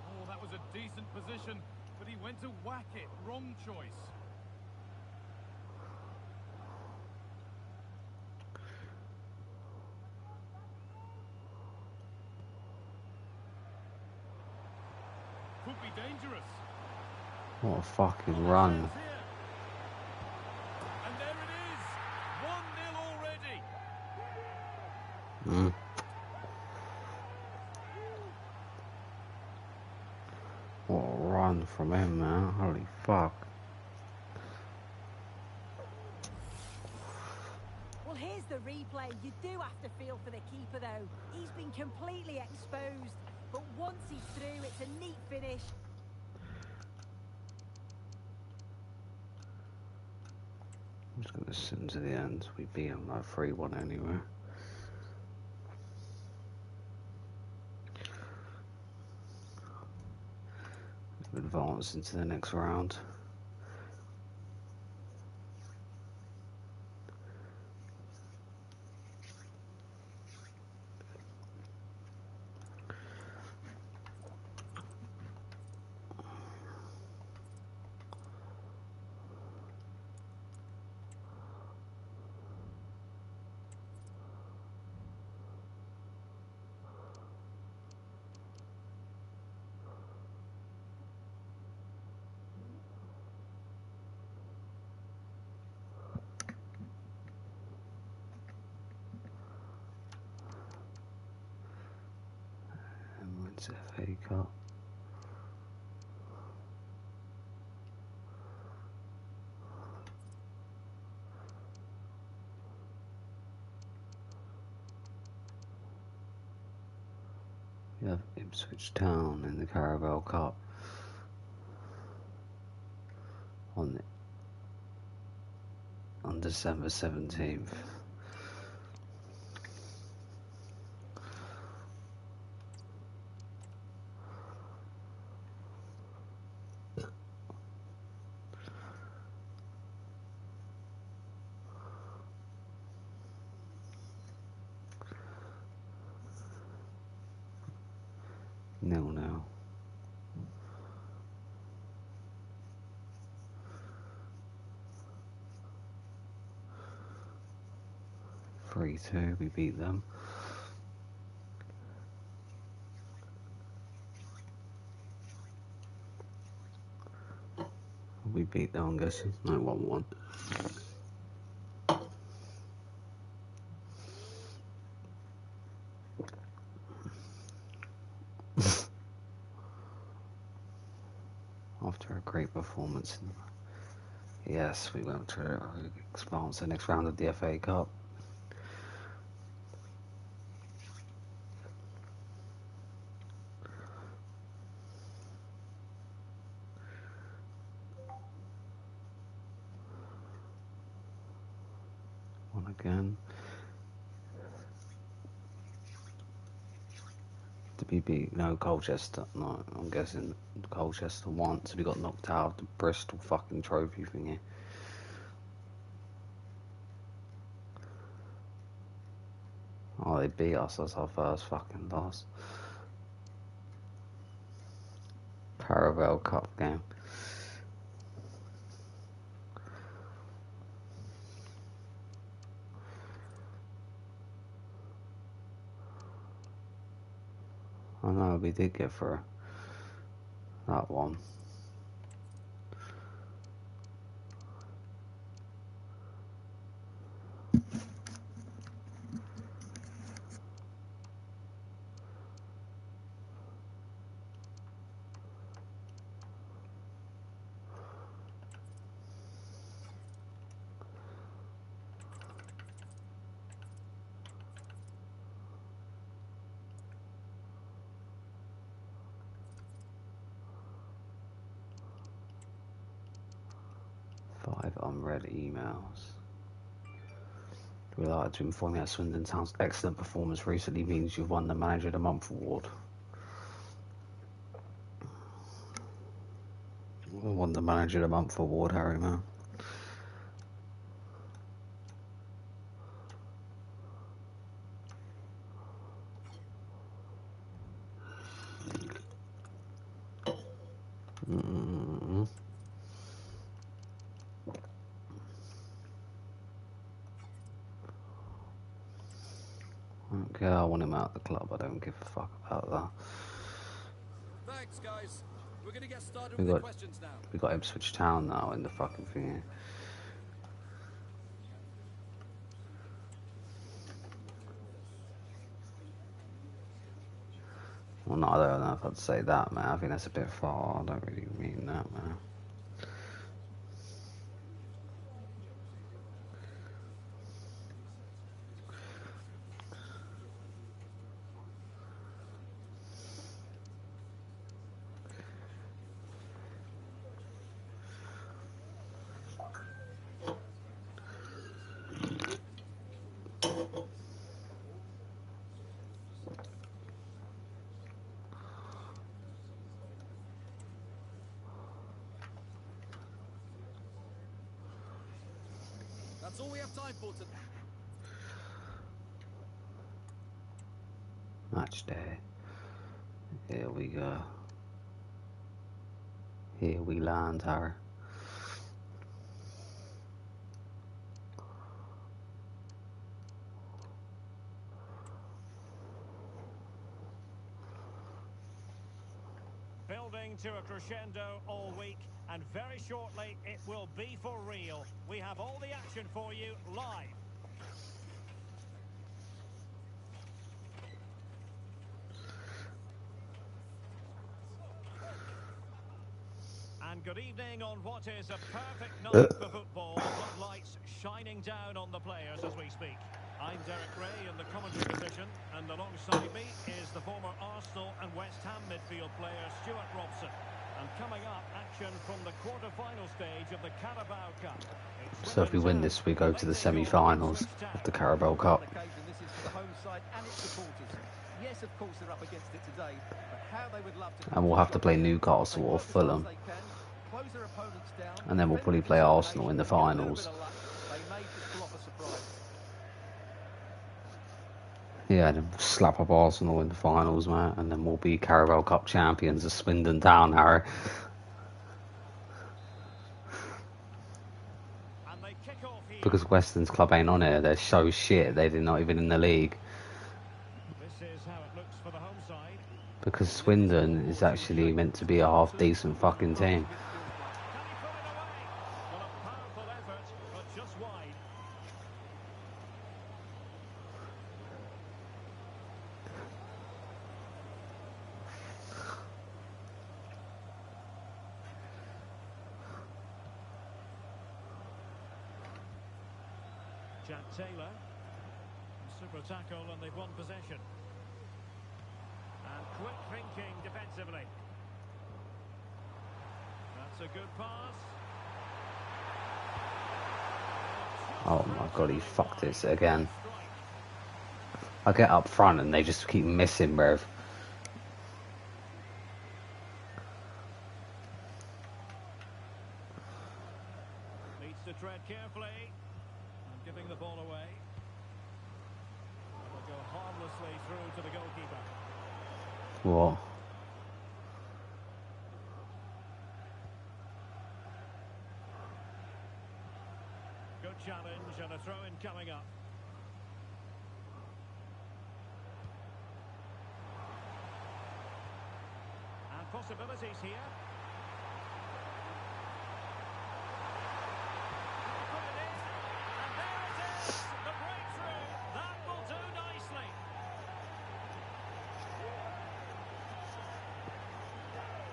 Oh, that was a decent position, but he went to whack it. Wrong choice. Could be dangerous. What a fucking run. And there it is. 1-0 already. What a run from him, man. Holy fuck. Well, here's the replay. You do have to feel for the keeper though. He's been completely exposed, but once he's through, it's a neat finish. I'm just gonna sit to the end. We beat them like 3-1 anyway. Advance into the next round. Emirates FA Cup. We have Ipswich Town in the Carabao Cup on December 17th. No. 3-2, we beat them. We beat them, I'm guessing. No, 1-1. After a great performance. Yes, we went to advance the next round of the FA Cup. One again. Did we beat? No, Colchester. No, I'm guessing Colchester once. We got knocked out of the Bristol fucking trophy thingy. Oh, they beat us. That's our first fucking loss. Carabao Cup game. I know we did get through that one. Five unread emails. We'd like to inform you that Swindon Town's excellent performance recently means you've won the Manager of the Month award. We won the Manager of the Month award, Harry, man. Okay, I want him out of the club. I don't give a fuck about that. Thanks, guys. We're going to get started with the questions now. We got Ipswich Town now in the fucking thing. Well, no, I don't know if I'd say that, man. I think that's a bit far. I don't really mean that, man. That's all we have time for today. Match day. Here we go. Here we land, Harry. Building to a crescendo all week, and very shortly it will be for real. We have all the action for you live. And good evening on what is a perfect night for football, with lights shining down on the players as we speak. I'm Derek Ray in the commentary position, and alongside me is the former Arsenal and West Ham midfield player Stuart Robson. And coming up, action from the quarter-final stage of the Carabao Cup. So if we win this, we go to the semi-finals of the Carabao Cup. This is for the home side and its supporters. Yes, of course they're up against it today, but how they would love to. And we'll have to play Newcastle or Fulham. And then we'll probably play Arsenal in the finals. Yeah, and then we'll slap up Arsenal in the finals, mate. And then we'll be Carabao Cup champions of Swindon Town, Harry. Because Weston's club ain't on it, they're so shit, they're not even in the league. This is how it looks for the home side. Because Swindon is actually meant to be a half-decent fucking team. Jack Taylor, super tackle, and they've won possession. And quick thinking defensively. That's a good pass. Oh my god, he fucked this again. I get up front and they just keep missing, bruv. Needs to tread carefully. Giving the ball away. And they'll go harmlessly through to the goalkeeper. What? Good challenge and a throw-in coming up. And possibilities here.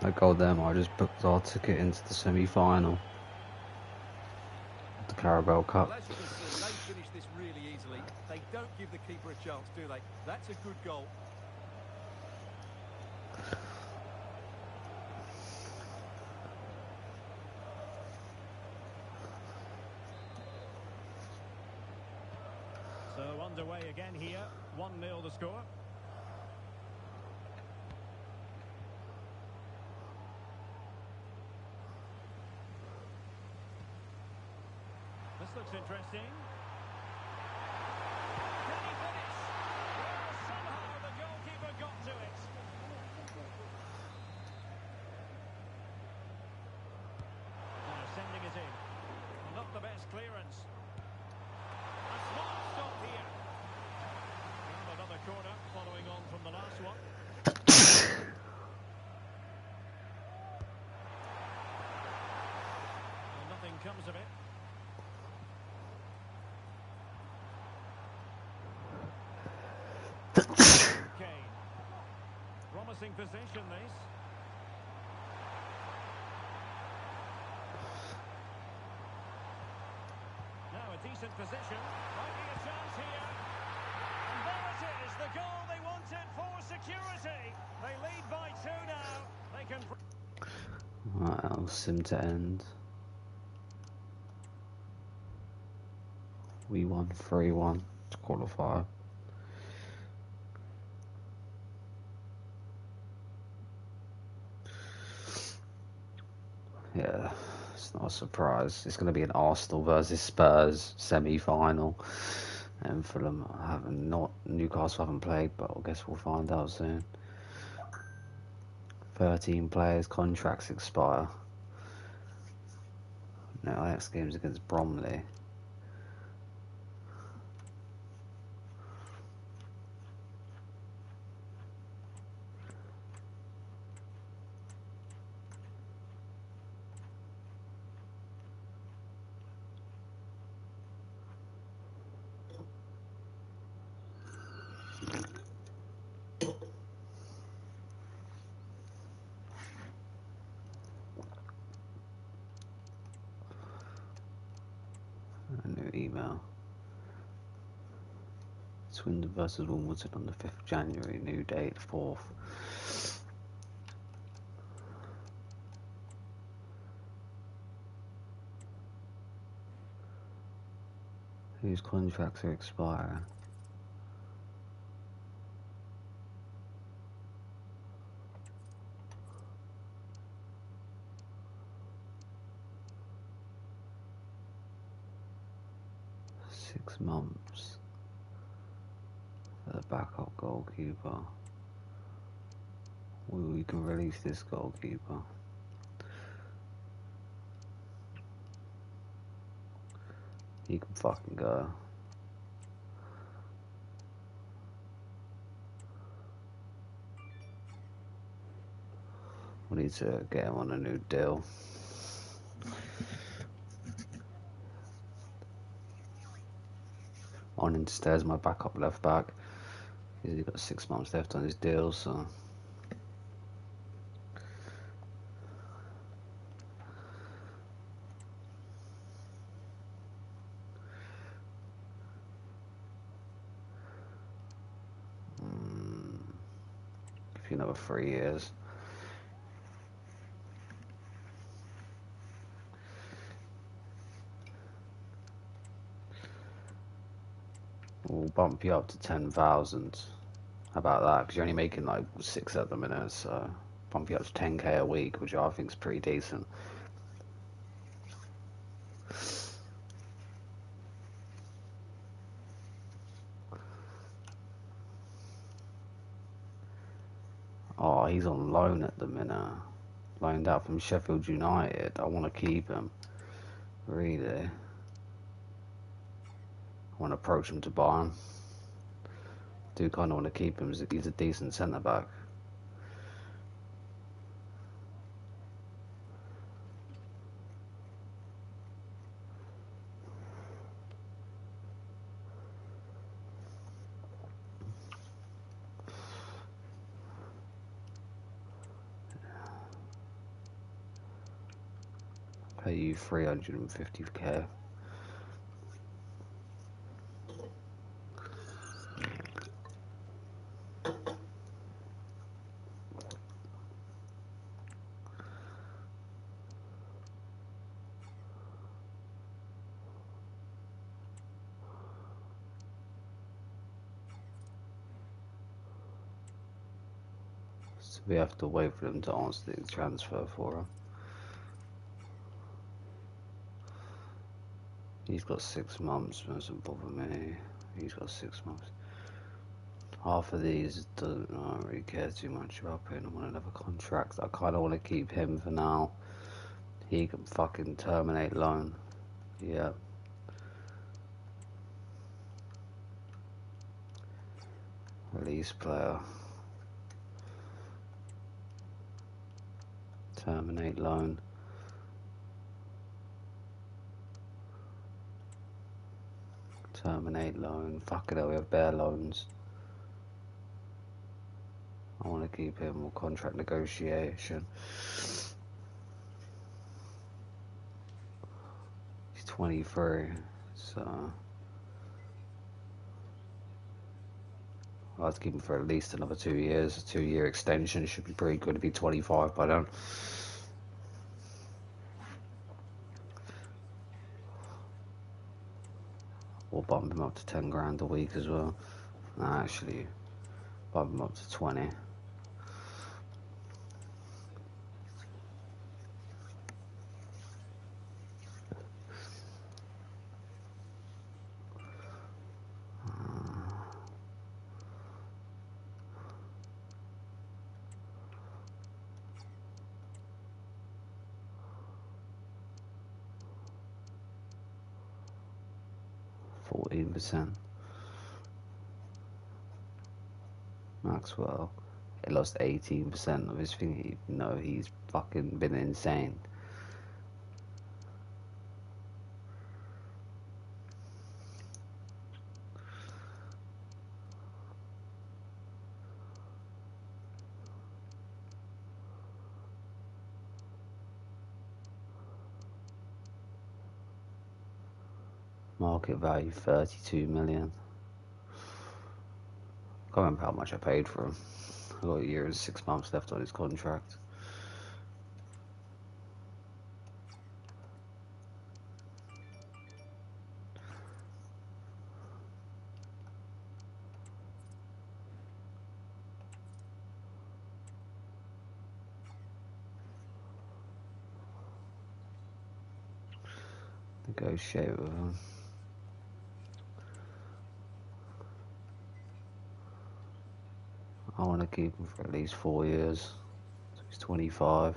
I go them, I just booked our ticket into the semi-final of the Carabao Cup. Well, as you can see, they finish this really easily. They don't give the keeper a chance, do they? That's a good goal. So underway again here, 1-0 the score. This looks interesting. Can he finish? Well, somehow the goalkeeper got to it. Now sending it in. Not the best clearance. A smart stop here. And another corner following on from the last one. Well, nothing comes of it. Kane. Promising position, this. Now a decent position. Might be a chance here. And there it is, the goal they wanted for security. They lead by 2 now. They can... Right, I'll sim to end. We won 3-1 to qualify. Yeah, It's not a surprise. It's going to be an Arsenal versus Spurs semi-final. And Fulham haven't, not Newcastle haven't played, but I guess we'll find out soon. 13 players, contracts expire. No, our next game's against Bromley. A new email. Swindon versus Wimbledon on the 5th of January. New date, 4th. Whose contracts are expiring? Six months. The backup goalkeeper. We can release this goalkeeper. He can fucking go. We need to get him on a new deal. On instead as my backup left back. He's got 6 months left on his deal, so. Give you another 3 years. We'll bump you up to 10,000. How about that? Because you're only making like 6 at the minute, so bump you up to 10k a week, which I think is pretty decent. Oh, he's on loan at the minute. Loaned out from Sheffield United. I want to keep him. Really. I want to approach him to buy him. Do kind of want to keep him. He's a decent centre back. Pay you 350k. So we have to wait for them to answer the transfer for him. He's got 6 months, doesn't bother me. He's got 6 months. Half of these I don't really care too much about putting him on another contract. I kind of want to keep him for now. He can fucking terminate loan. Yeah. Release player. Terminate loan. Terminate loan. Fuck it, we have bare loans. I want to keep him. Or contract negotiation. He's 23, so I'll have to keep him for at least another 2 years. A 2-year extension should be pretty good to be 25 by then. We'll bump him up to 10 grand a week as well. Nah, actually, bump him up to 20. 14%. Maxwell, he lost 18% of his thing, even though he's fucking been insane. Market value 32 million. I can't remember how much I paid for him. I got a year and 6 months left on his contract. Negotiate with him. I want to keep him for at least 4 years. So he's 25.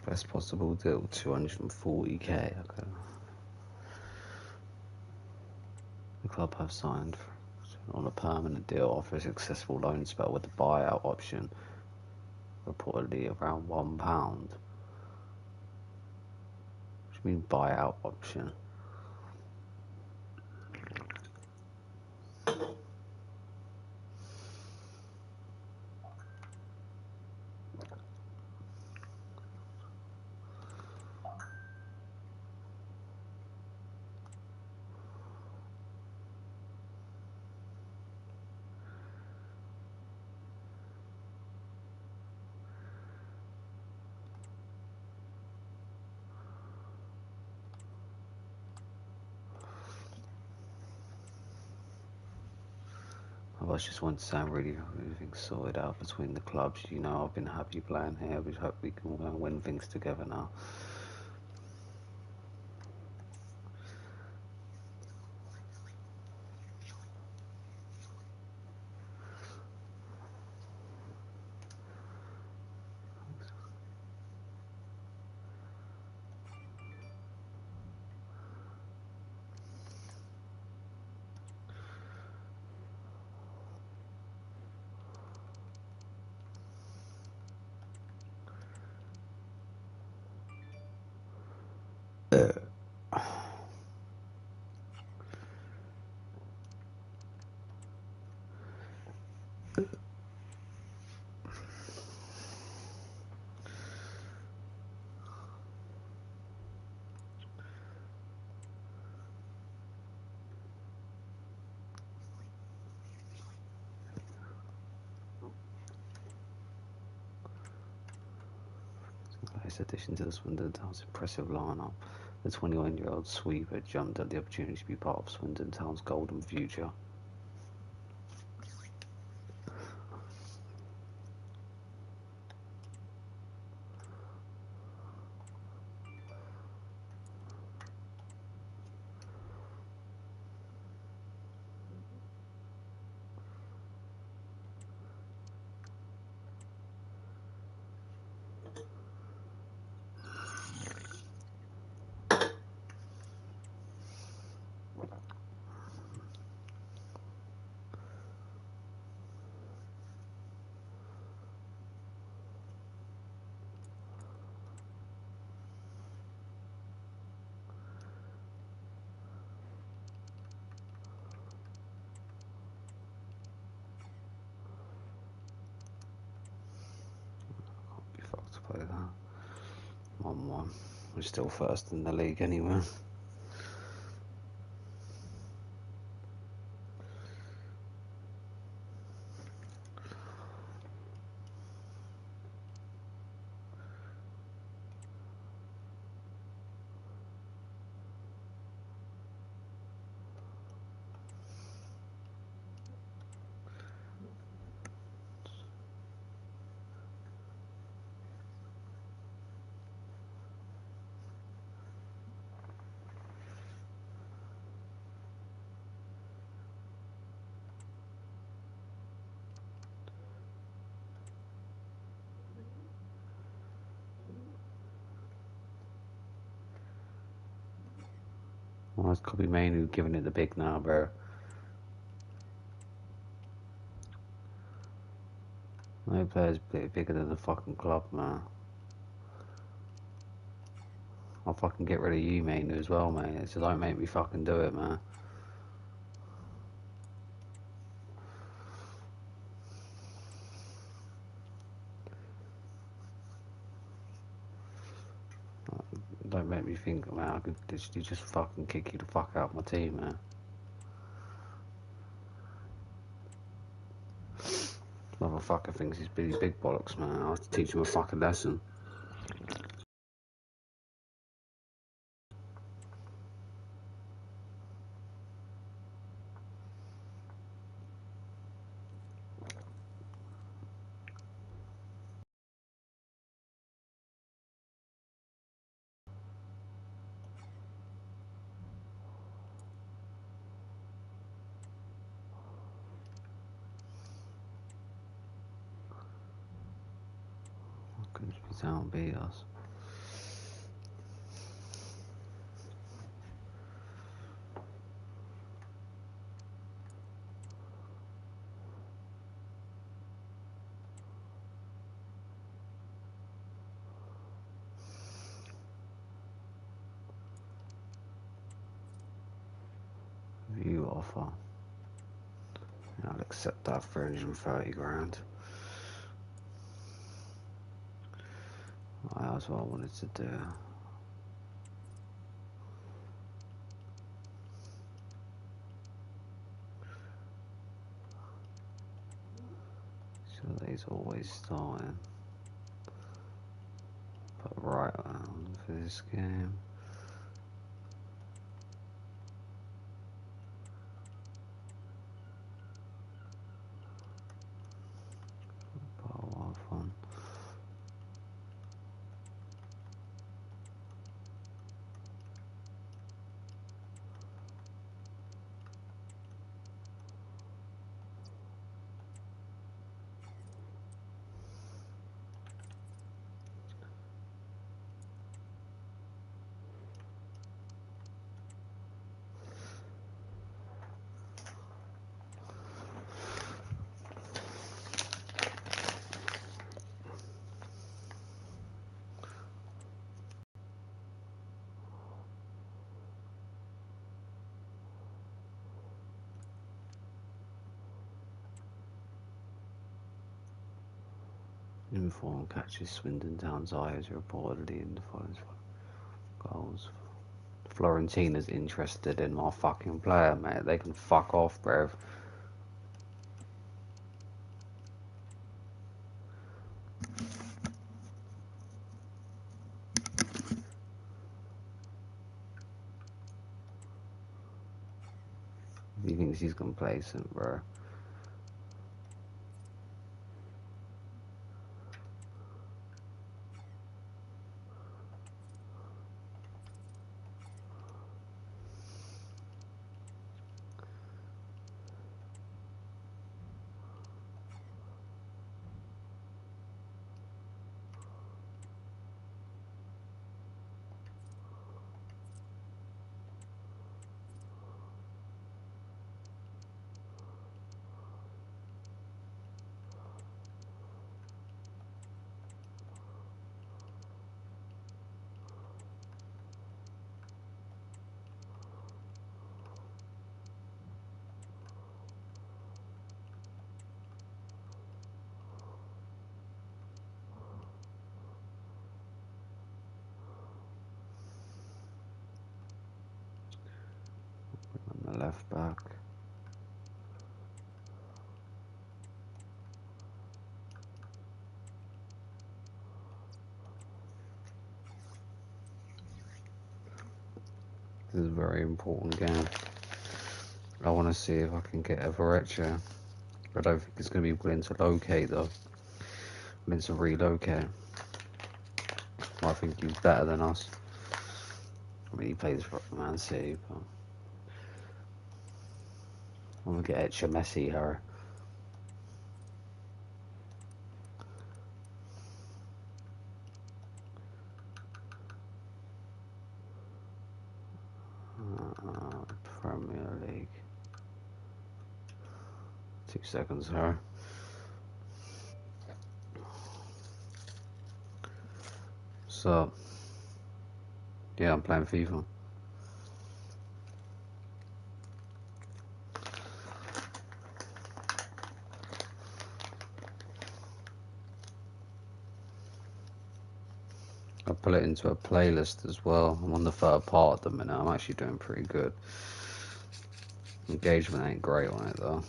Best possible deal, 240k. Okay. The club have signed on a permanent deal, offers successful loan spell with the buyout option, reportedly around £1. Which means buyout option. I just want to say I'm really everything's sorted out between the clubs. You know, I've been happy playing here. We hope we can win things together now. Nice addition to the Swindon Town's impressive lineup. The 21-year-old sweeper jumped at the opportunity to be part of Swindon Town's golden future. Be fucked to play that. 1-1. We're still first in the league anyway. Oh, it's Kobe Mainu giving it the big now, bro. No player's bigger than the fucking club, man. I'll fucking get rid of you, Mainu, as well, mate. So don't make me fucking do it, man. Don't make me think, man, I could literally just fucking kick you the fuck out of my team, man. Motherfucker thinks he's Billy Big Bollocks, man. I have to teach him a fucking lesson. Couldn't be down beat us. View offer. I'll accept that 330 grand. That's what I wanted to do. So he's always starting. But right on for this game. Power fun. Inform catches Swindon Town's eyes reportedly in the following goals. Florentina's interested in my fucking player, mate. They can fuck off, bruv. He thinks he's complacent, bro. On the left back. This is a very important game. I want to see if I can get a Varechia. I don't think it's going to be willing to locate though. Willing to relocate. I think he's better than us. I mean, he plays for Man City, but I'm going to get Etcha Messi, Harry. Premier League. 2 seconds, her. So, yeah, I'm playing FIFA. I put it into a playlist as well. I'm on the third part at the minute. I'm actually doing pretty good. Engagement ain't great on it though.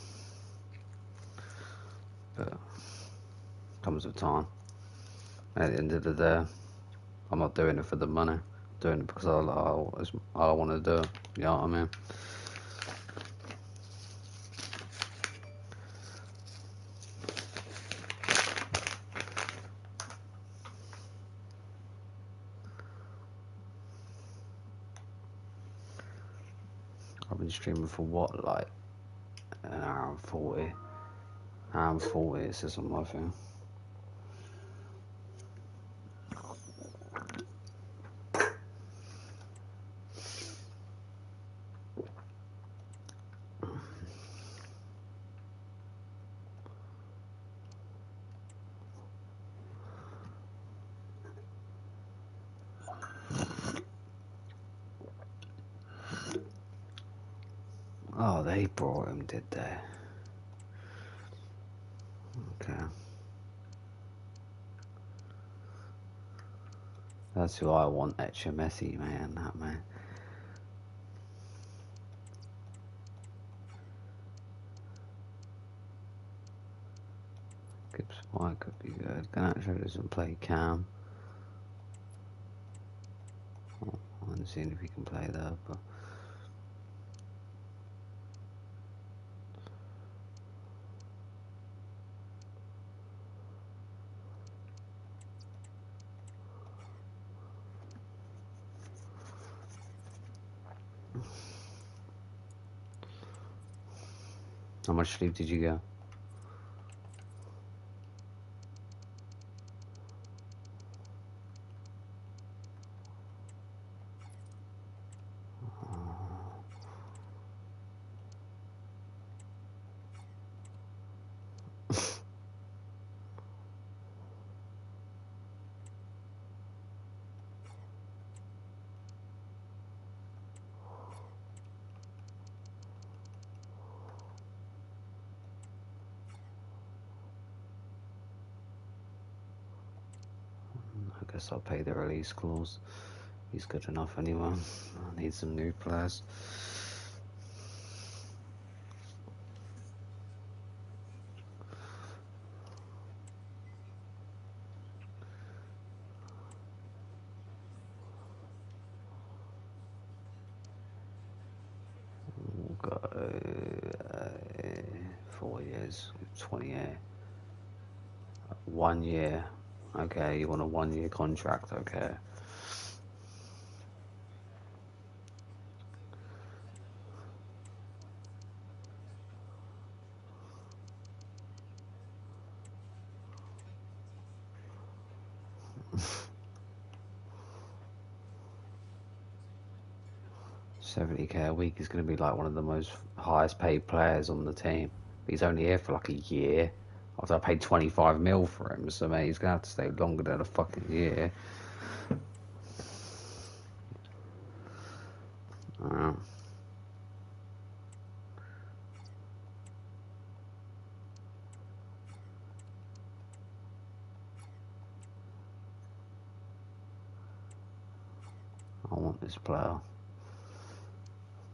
But comes with time. At the end of the day, I'm not doing it for the money. I'm doing it because I want to do it. You know what I mean? I've been streaming for what, like an hour and 40? Hour and 40, it says on my thing. Oh, they brought him, did they? Okay. That's who I want, HMSE, man, that man. Gibbs White could be good. Ganacho doesn't play Cam. Oh, I haven't seen if he can play there, but... How much sleep did you get? I guess I'll pay the release clause. He's good enough anyway. I need some new players. We'll go 4 years, 28. 1 year. Okay, you want a 1 year contract, okay. $70K a week is going to be like one of the most highest paid players on the team. But he's only here for like a year. After I paid 25 mil for him, so mate, he's going to have to stay longer than a fucking year. I want this player,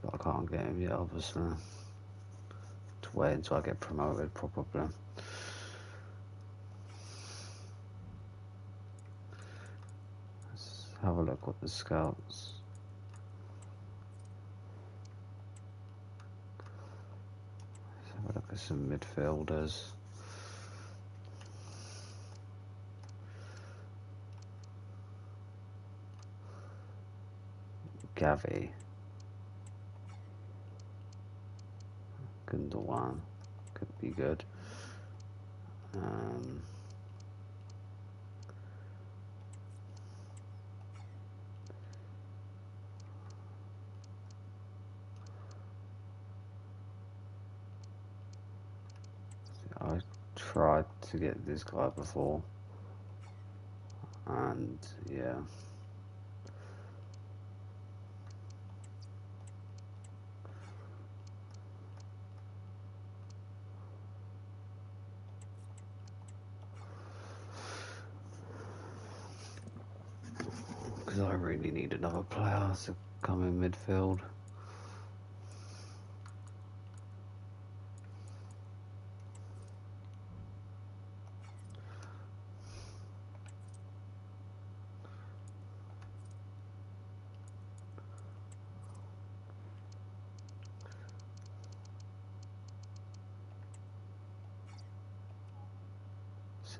but I can't get him yet, obviously. To wait until I get promoted, probably. Let's have a look at the scouts. Let's have a look at some midfielders. Gavi. Gundogan could be good. tried to get this guy before, and yeah. Because I really need another player to come in midfield.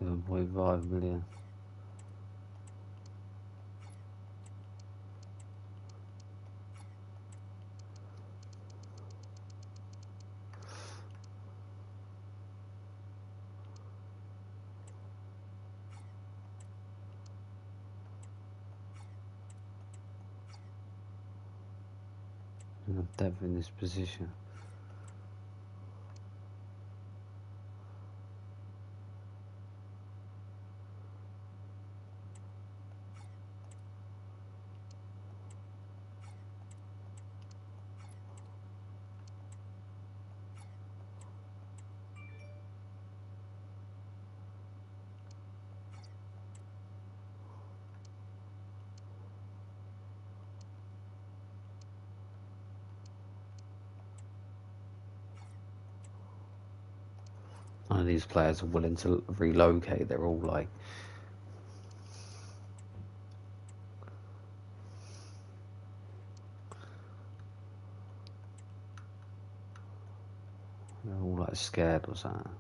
£7.5 million. Enough depth in this position. None of these players are willing to relocate. They're all like, scared or something.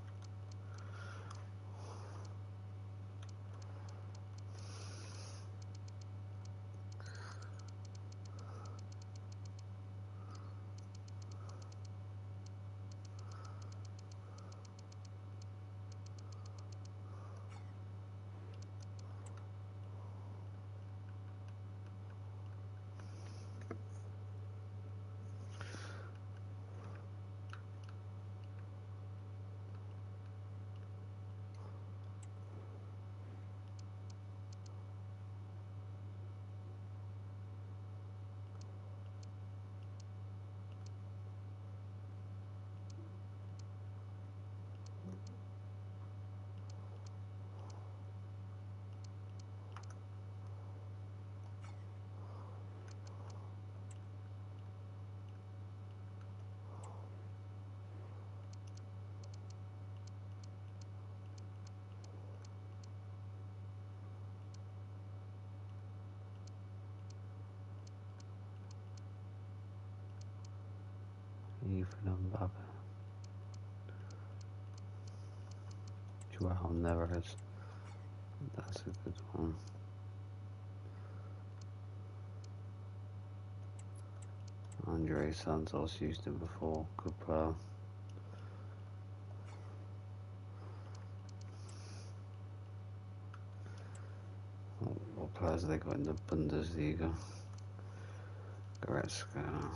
Ethan Mbappe. Joao Neves. That's a good one. Andre Santos used him before. Good player. What players have they got in the Bundesliga? Goretzka.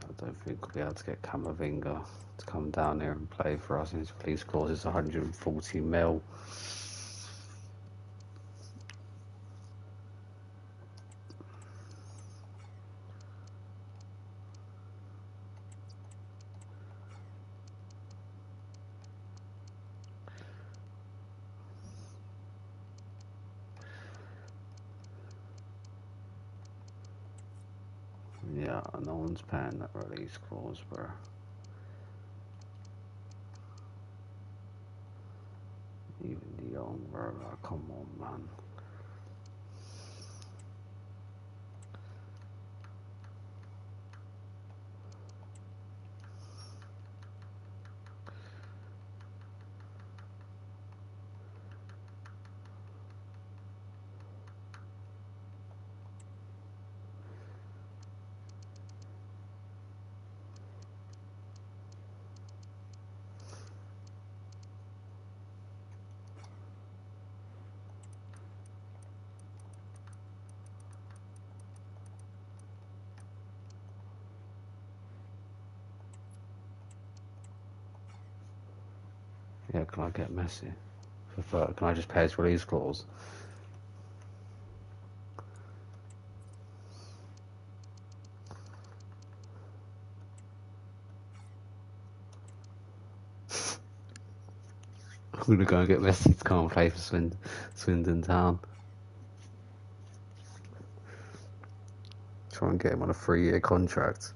I don't think we'll be able to get Camavinga to come down here and play for us. His police clause is 140 mil. Yeah, no one's paying that release clause, bro. Even the young, bro. Like, come on, man. Yeah, can I get Messi? Can I just pay his release clause? I'm gonna go and get Messi to come and play for Swindon Town. Try and get him on a 3-year contract.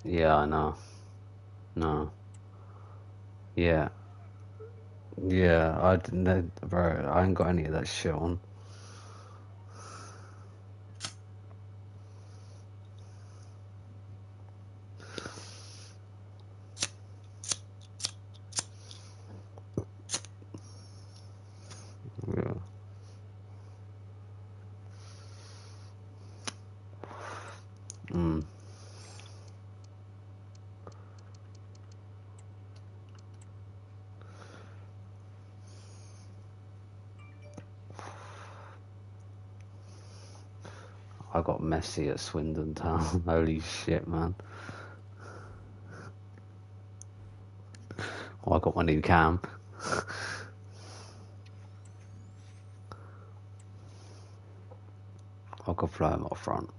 Yeah, I know. No. Yeah. Yeah, I didn't know, bro. I ain't got any of that shit on. Yeah. Mm. I got Messi at Swindon Town. Holy shit, man. Oh, I got my new cam. I could fly him up front.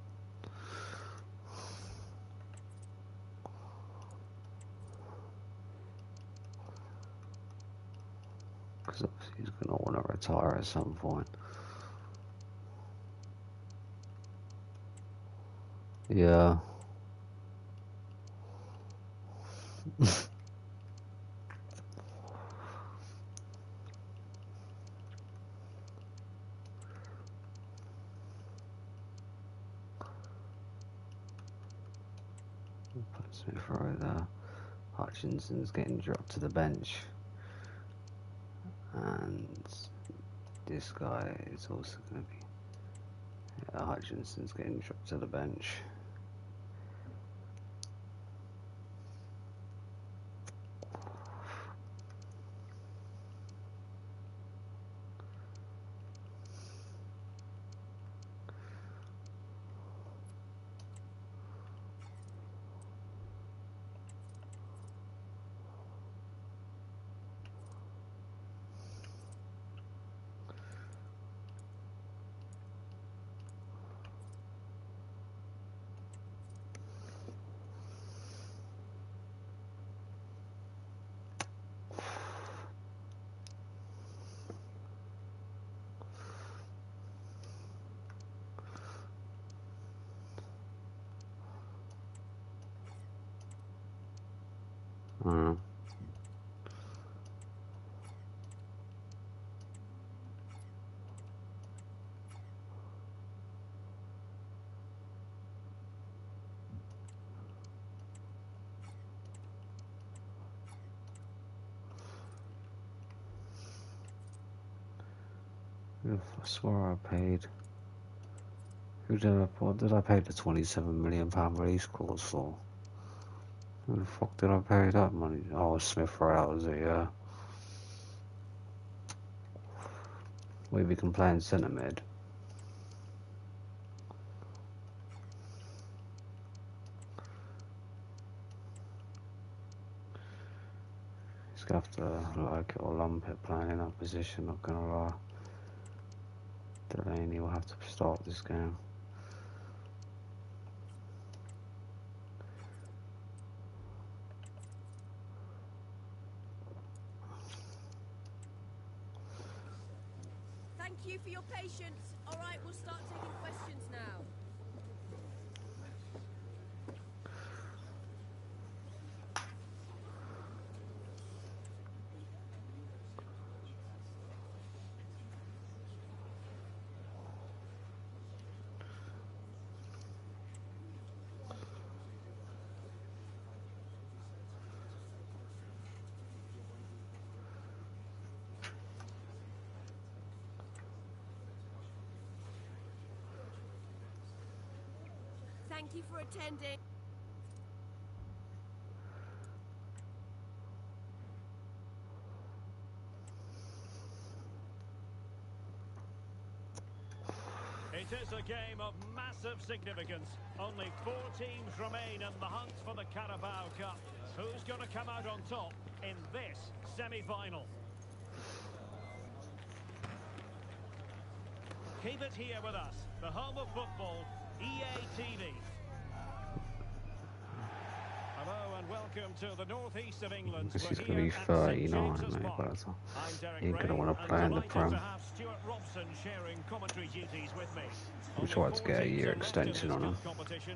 Because obviously he's going to want to retire at some point. Yeah. Put Smith right there. Hutchinson's getting dropped to the bench. And this guy is also going to be... Yeah, Hutchinson's getting dropped to the bench. Uh, I swear I paid... What did I pay the £27 million release clause for? Who the fuck did I pay that money? Oh, Smith Rowe, was it? Yeah. We can play in centre mid. He's gonna have to like it or lump it playing in that position, not gonna lie. Delaney will have to start this game. Thank you for your patience. All right, we'll start taking questions now. Thank you for attending. It is a game of massive significance. Only 4 teams remain in the hunt for the Carabao Cup. Who's going to come out on top in this semi-final? Keep it here with us, the home of football, EA TV. Hello and welcome to the northeast of England. This is going to be 39, mate, by the time. You're going to want to play in the Prem. I'm trying to get a year extension on him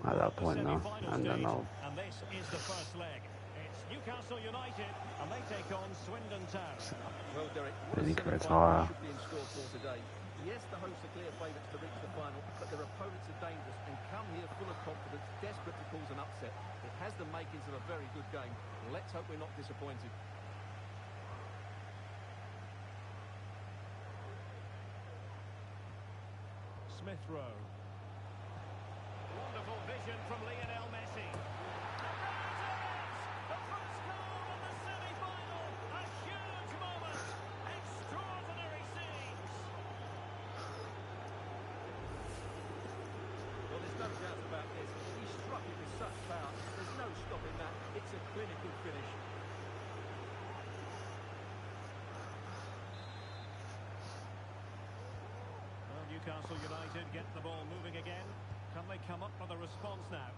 at that point now, and then I'll... And this is the first leg. It's Newcastle United, and they take on Swindon Town. Well, Derek, Then he could retire. should be in store for today. Yes, the hosts are clear favourites to reach the final, but their opponents are dangerous and come here full of confidence, desperate to cause an upset. It has the makings of a very good game. Let's hope we're not disappointed. Smith Rowe. Wonderful vision from Lionel Messi. The first goal in the semi-final. A huge moment. Extraordinary scenes. Well, there's no doubt about this. He struck it with such power. There's no stopping that. It's a clinical finish. Well, Newcastle United get the ball moving again. Can they come up with a response now?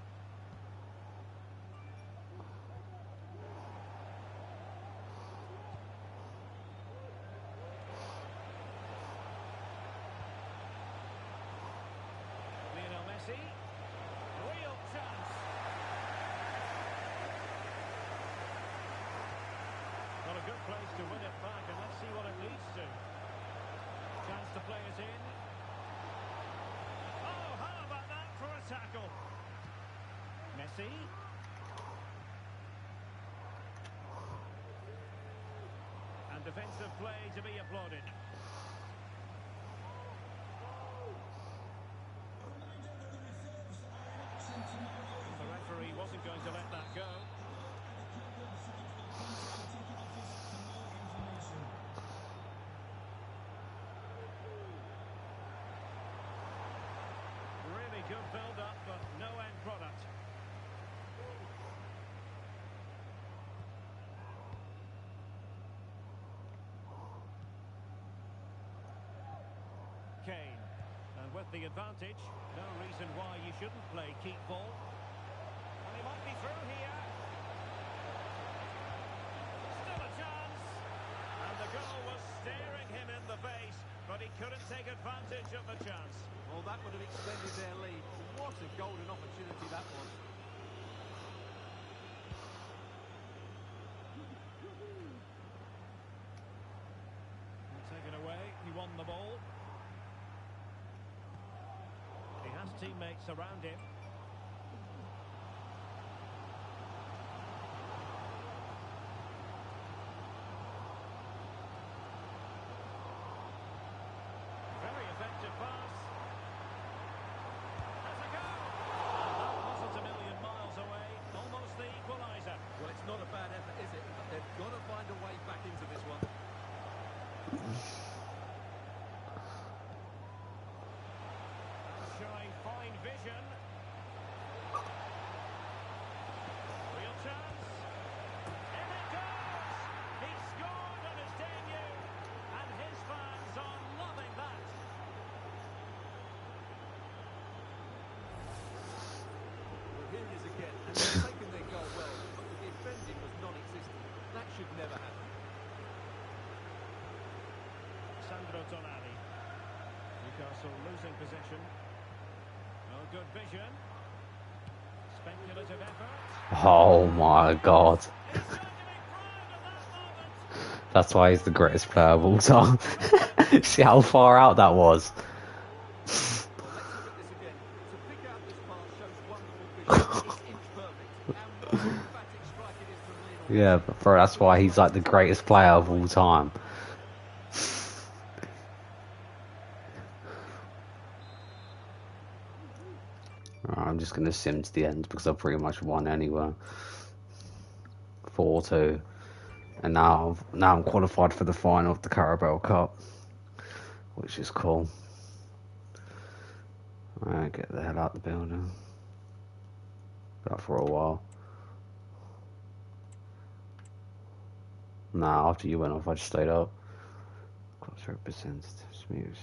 Lionel Messi. Real chance. Not a good place to win it back, and let's see what it leads to. Chance to play it in. Oh, how about that for a tackle? Messi. And defensive play to be applauded. The referee wasn't going to let that go. Really good build-up, but no end product. Kane. And with the advantage, no reason why you shouldn't play keep ball. And he might be through here. Still a chance. And the goal was staring him in the face, but he couldn't take advantage of the chance. Well, that would have extended their lead. What a golden opportunity that was. Taken away, he won the ball. He has teammates around him. Very effective pass. Has a go. And that wasn't a million miles away. Almost the equaliser. Well, it's not a bad effort, is it? But they've got to find a way back into this one. Showing fine vision. Real chance. In it goes. He scored on his debut. And his fans are loving that. Well, here it is again. And they've taken their goal well, but the defending was non-existent. That should never happen. Sandro Tonali. Newcastle losing possession. No good vision. Speculative effort. Oh my god. He's going to be proud of that moment. That's why he's the greatest player of all time. See how far out that was? Well, let's look at this again. To pick out this pass shows wonderful vision. It's inch perfect. And what an emphatic strike it is from Lionel. Yeah, but bro, that's why he's like the greatest player of all time. I'm just going to sim to the end because I pretty much won anyway. 4-2. And now I'm qualified for the final of the Carabao Cup, which is cool. Alright, get the hell out of the building. Got for a while. Nah, after you went off, I just stayed up. Close representative, smooth.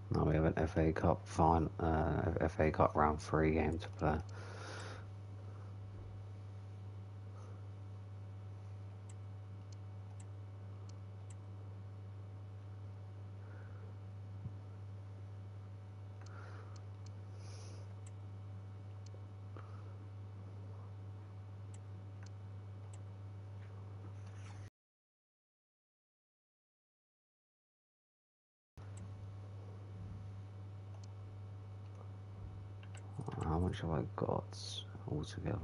Now we have an FA Cup FA Cup round 3 game to play. How much have I got altogether?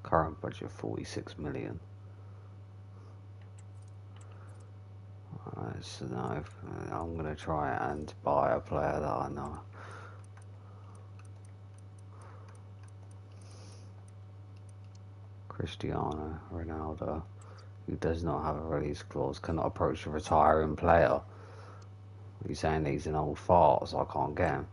Current budget 46 million. Alright, so now I'm gonna try and buy a player that I know. Cristiano Ronaldo, who does not have a release clause, cannot approach a retiring player. You're saying he's an old fart, so I can't get him.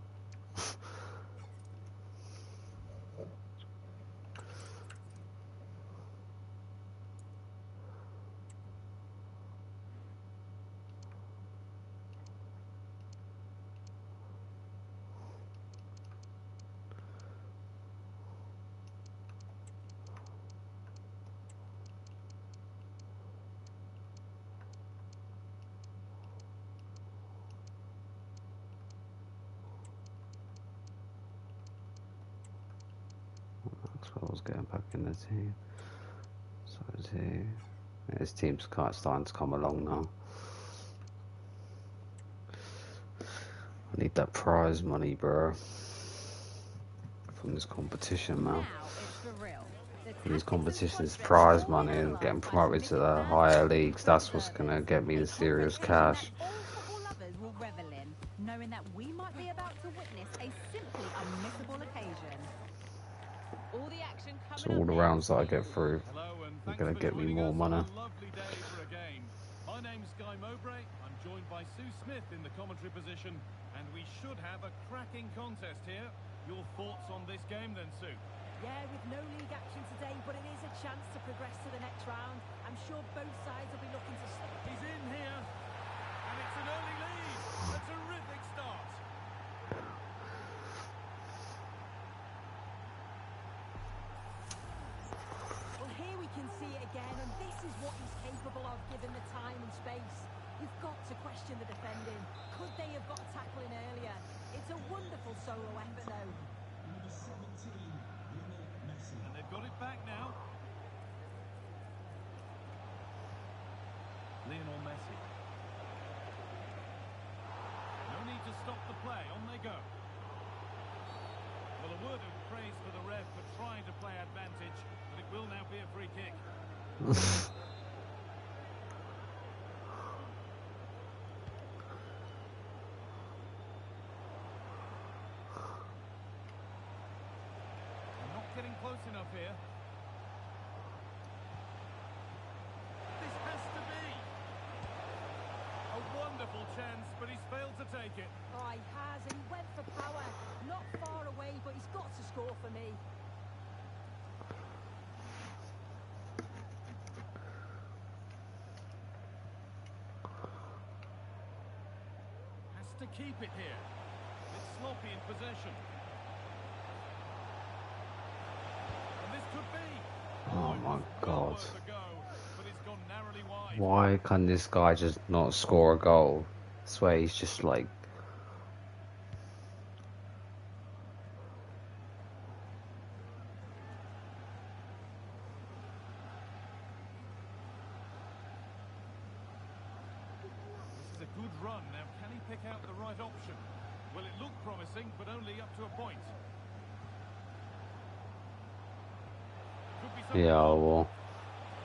Maxwell's getting back in the team. So is he. Yeah, his team's starting to come along now. I need that prize money, bro. From this competition, man. From these competitions, prize money and getting promoted to the higher leagues, that's what's gonna get me the serious cash. Knowing that we might be about to witness a simply unmissable occasion. All the action So coming all up the next. rounds that I get through are Thanks gonna for get me joining more us money. on a lovely day for a game. My name's Guy Mowbray. I'm joined by Sue Smith in the commentary position, and we should have a cracking contest here. Your thoughts on this game then, Sue? Yeah, with no league action today, but it is a chance to progress to the next round. I'm sure both sides will be looking to... He's in here, and it's an early lead. A terrific start. Well, here we can see it again, and this is what he's capable of given the time and space. You've got to question the defending. Could they have got a tackle in earlier? It's a wonderful solo effort, though. Number 17, Lionel Messi. And they've got it back now. Lionel Messi. No need to stop the play. On they go. Well, a word of praise for the ref for trying to play advantage, but it will now be a free kick. Not getting close enough here. This has to be a wonderful chance, but he's failed to take it. Oh, he has, and he went for power. Not far away, but he's got to score for me. Has to keep it here. It's sloppy in possession. And this could be. Oh my God. Well worth a go, but it's gone narrowly wide. Why can this guy just not score a goal? I swear he's just like... This is a good run. Now, can he pick out the right option? Well, it looked promising, but only up to a point. Could be something. Yeah, well...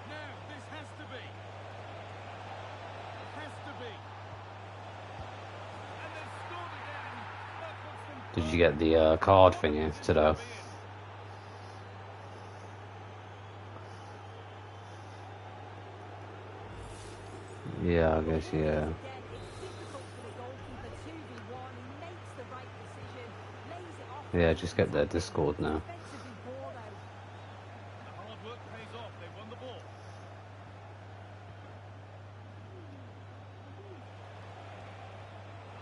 Now, this has to be. Has to be. And they've scored again. That puts them... Did you get the card thingy today? Yeah, I guess, yeah. Yeah, just get their Discord now. The hard work pays off. They won the ball.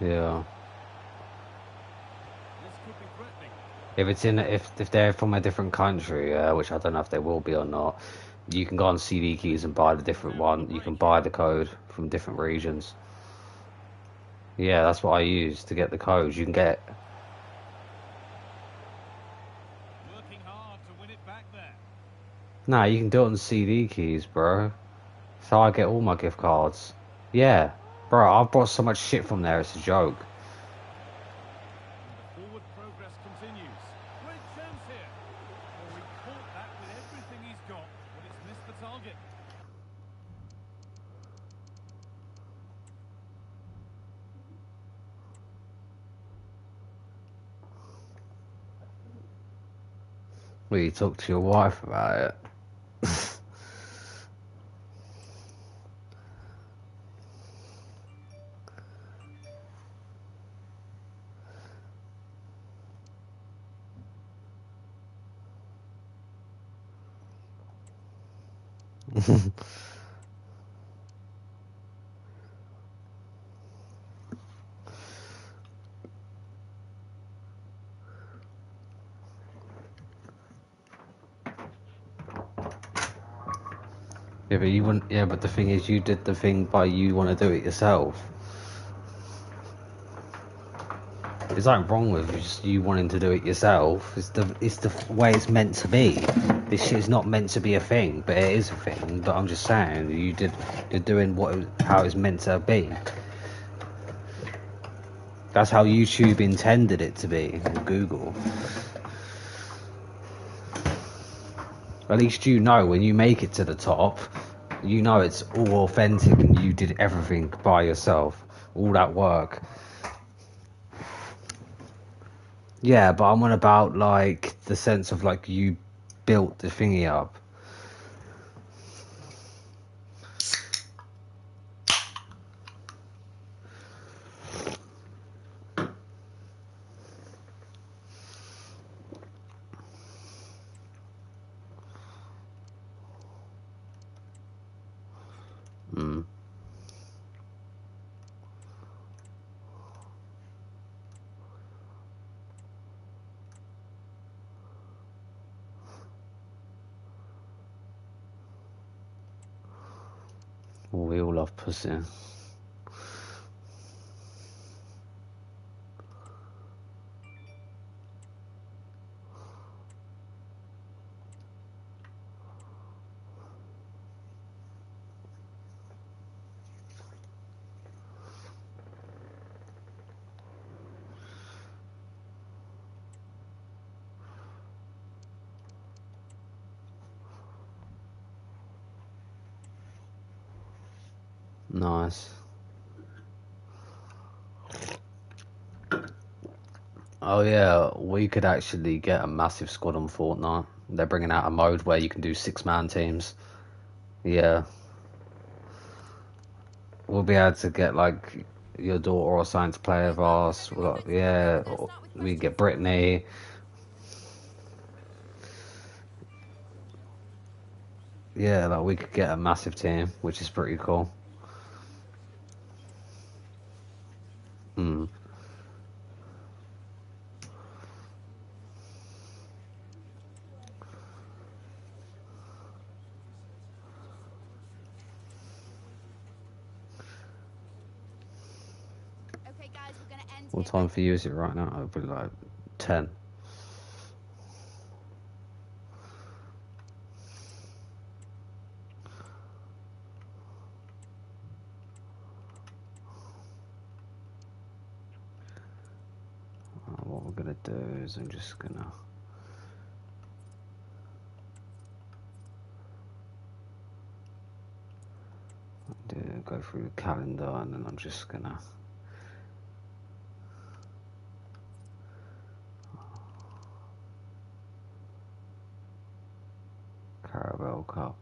Yeah. This could be threatening. If it's in, if they're from a different country, which I don't know if they will be or not, you can go on CD keys and buy the different one. You can buy the code from different regions. Yeah, that's what I use to get the codes. You can get... Working hard to win it back there. Nah, you can do it on CD keys, bro. So I get all my gift cards. Yeah. Bro, I've bought so much shit from there, it's a joke. And the forward progress continues. Great chance here. Well, he caught that with everything he's got, but it's missed the target. Will you talk to your wife about it? Yeah, but you wouldn't. Yeah, but the thing is, you did the thing by you want to do it yourself. There's nothing wrong with just you wanting to do it yourself. It's the way it's meant to be. This shit's not meant to be a thing, but it is a thing. But I'm just saying, you're doing how it's meant to be. That's how YouTube intended it to be, or Google. At least you know when you make it to the top, you know it's all authentic and you did everything by yourself. All that work. Yeah, but I'm on about like the sense of like you built the thingy up. Mm. We all love pussy. Nice. Oh yeah, we could actually get a massive squad on Fortnite. They're bringing out a mode where you can do 6-man teams. Yeah. We'll be able to get like your daughter or something to play with us. Yeah, we get Brittany. Yeah, like we could get a massive team, which is pretty cool. Hmm. 10 to What get time for you is it right now? It'll be like 10. What we're gonna do is I'm just gonna go through the calendar, and then I'm just gonna Carabao Cup.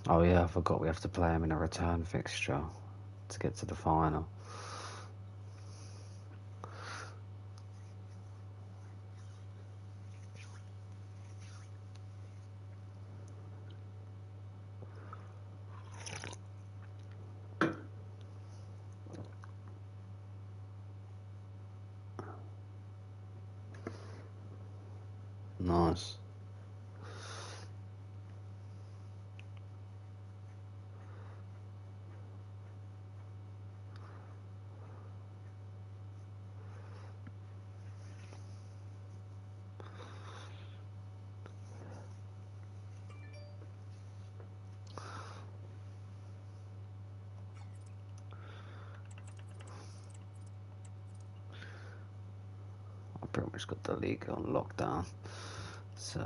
Oh yeah, I forgot we have to play them in a return fixture to get to the final. Nice. I pretty much got the league on lockdown, so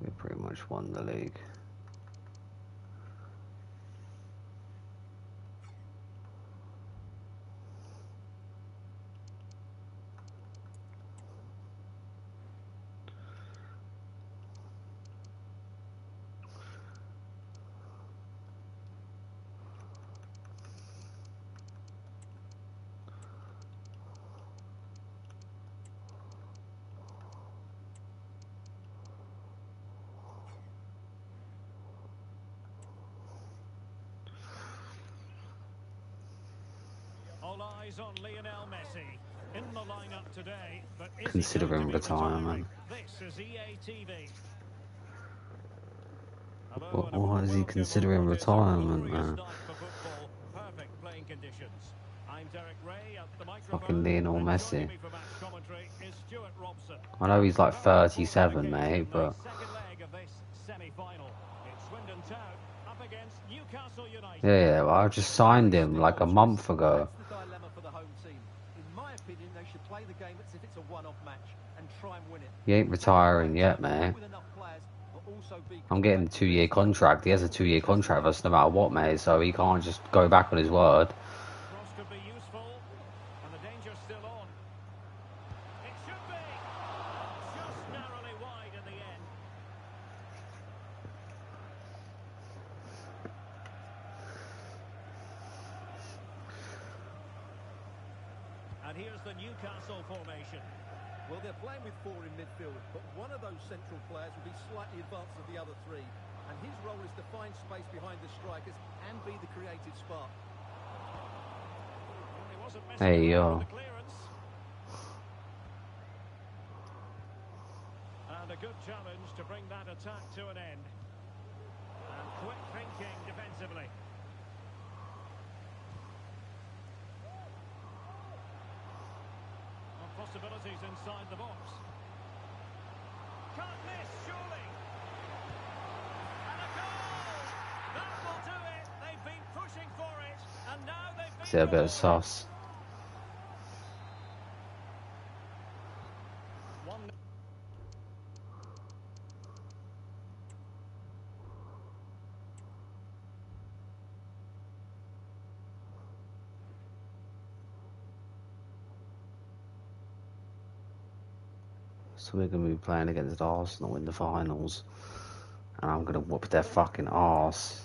we pretty much won the league. All eyes on Lionel Messi in the lineup today, but is Considering he going to be retiring? retirement. This is EA TV. Hello and a Why warm is he welcome on considering what is a retirement, glorious man? night for football. Perfect playing conditions. I'm Derek Ray at the Fucking microphone, Lionel and joining Messi. me for match commentary is Stuart Robson. I know he's like Very important 37, occasion, mate, but the second leg of this semi-final. It's Swindon Town up against Newcastle United. yeah, well, I just signed him like a month ago. That's the dilemma for the home team. In my opinion, they should play the game as if it's a one-off match and try and win it. He ain't retiring yet, mate. With enough players, but also be I'm getting a 2-year contract. He has a 2-year contract with us no matter what, mate, so he can't just go back on his word. Cross could be useful, and the danger's still on. It should be. Just narrowly wide in the end. And here's the Newcastle formation. Well, they're playing with four in midfield, but one of those central players will be slightly advanced of the other three. And his role is to find space behind the strikers and be the creative spark. He wasn't Hey, messing yo. around with the clearance. And a good challenge to bring that attack to an end. And quick thinking defensively. Possibilities inside the box. Can't miss, surely. And a goal! That will do it. They've been pushing for it, and now they've been See a bit of rewarded. sauce. One. So we're going to be playing against Arsenal in the finals, and I'm going to whoop their fucking arse.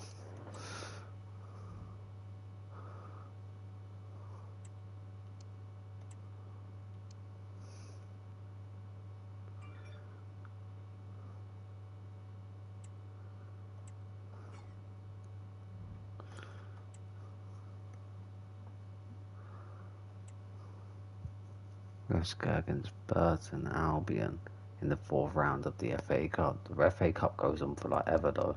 Let's go against Burton Albion in the 4th round of the FA Cup. The FA Cup goes on for like ever though.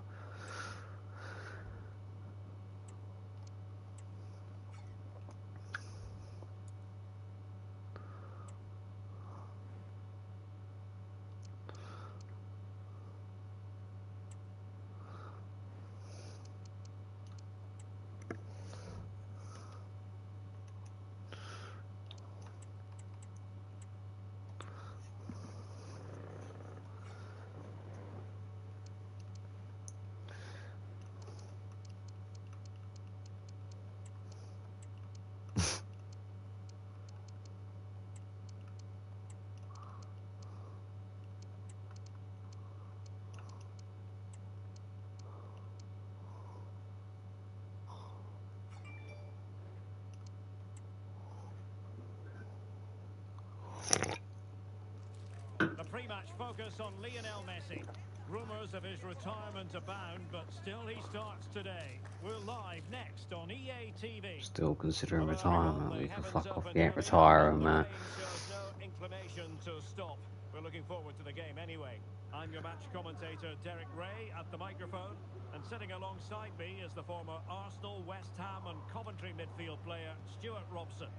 The pre-match focus on Lionel Messi. Rumours of his retirement abound, but still he starts today. We're live next on EA TV. Still considering Hello retirement. everyone. We The can heavens fuck off. opened He ain't earlier, retiring, but the man. rain shows no inclination to stop. We're looking forward to the game anyway. I'm your match commentator Derek Ray at the microphone, and sitting alongside me is the former Arsenal, West Ham and Coventry midfield player Stuart Robson.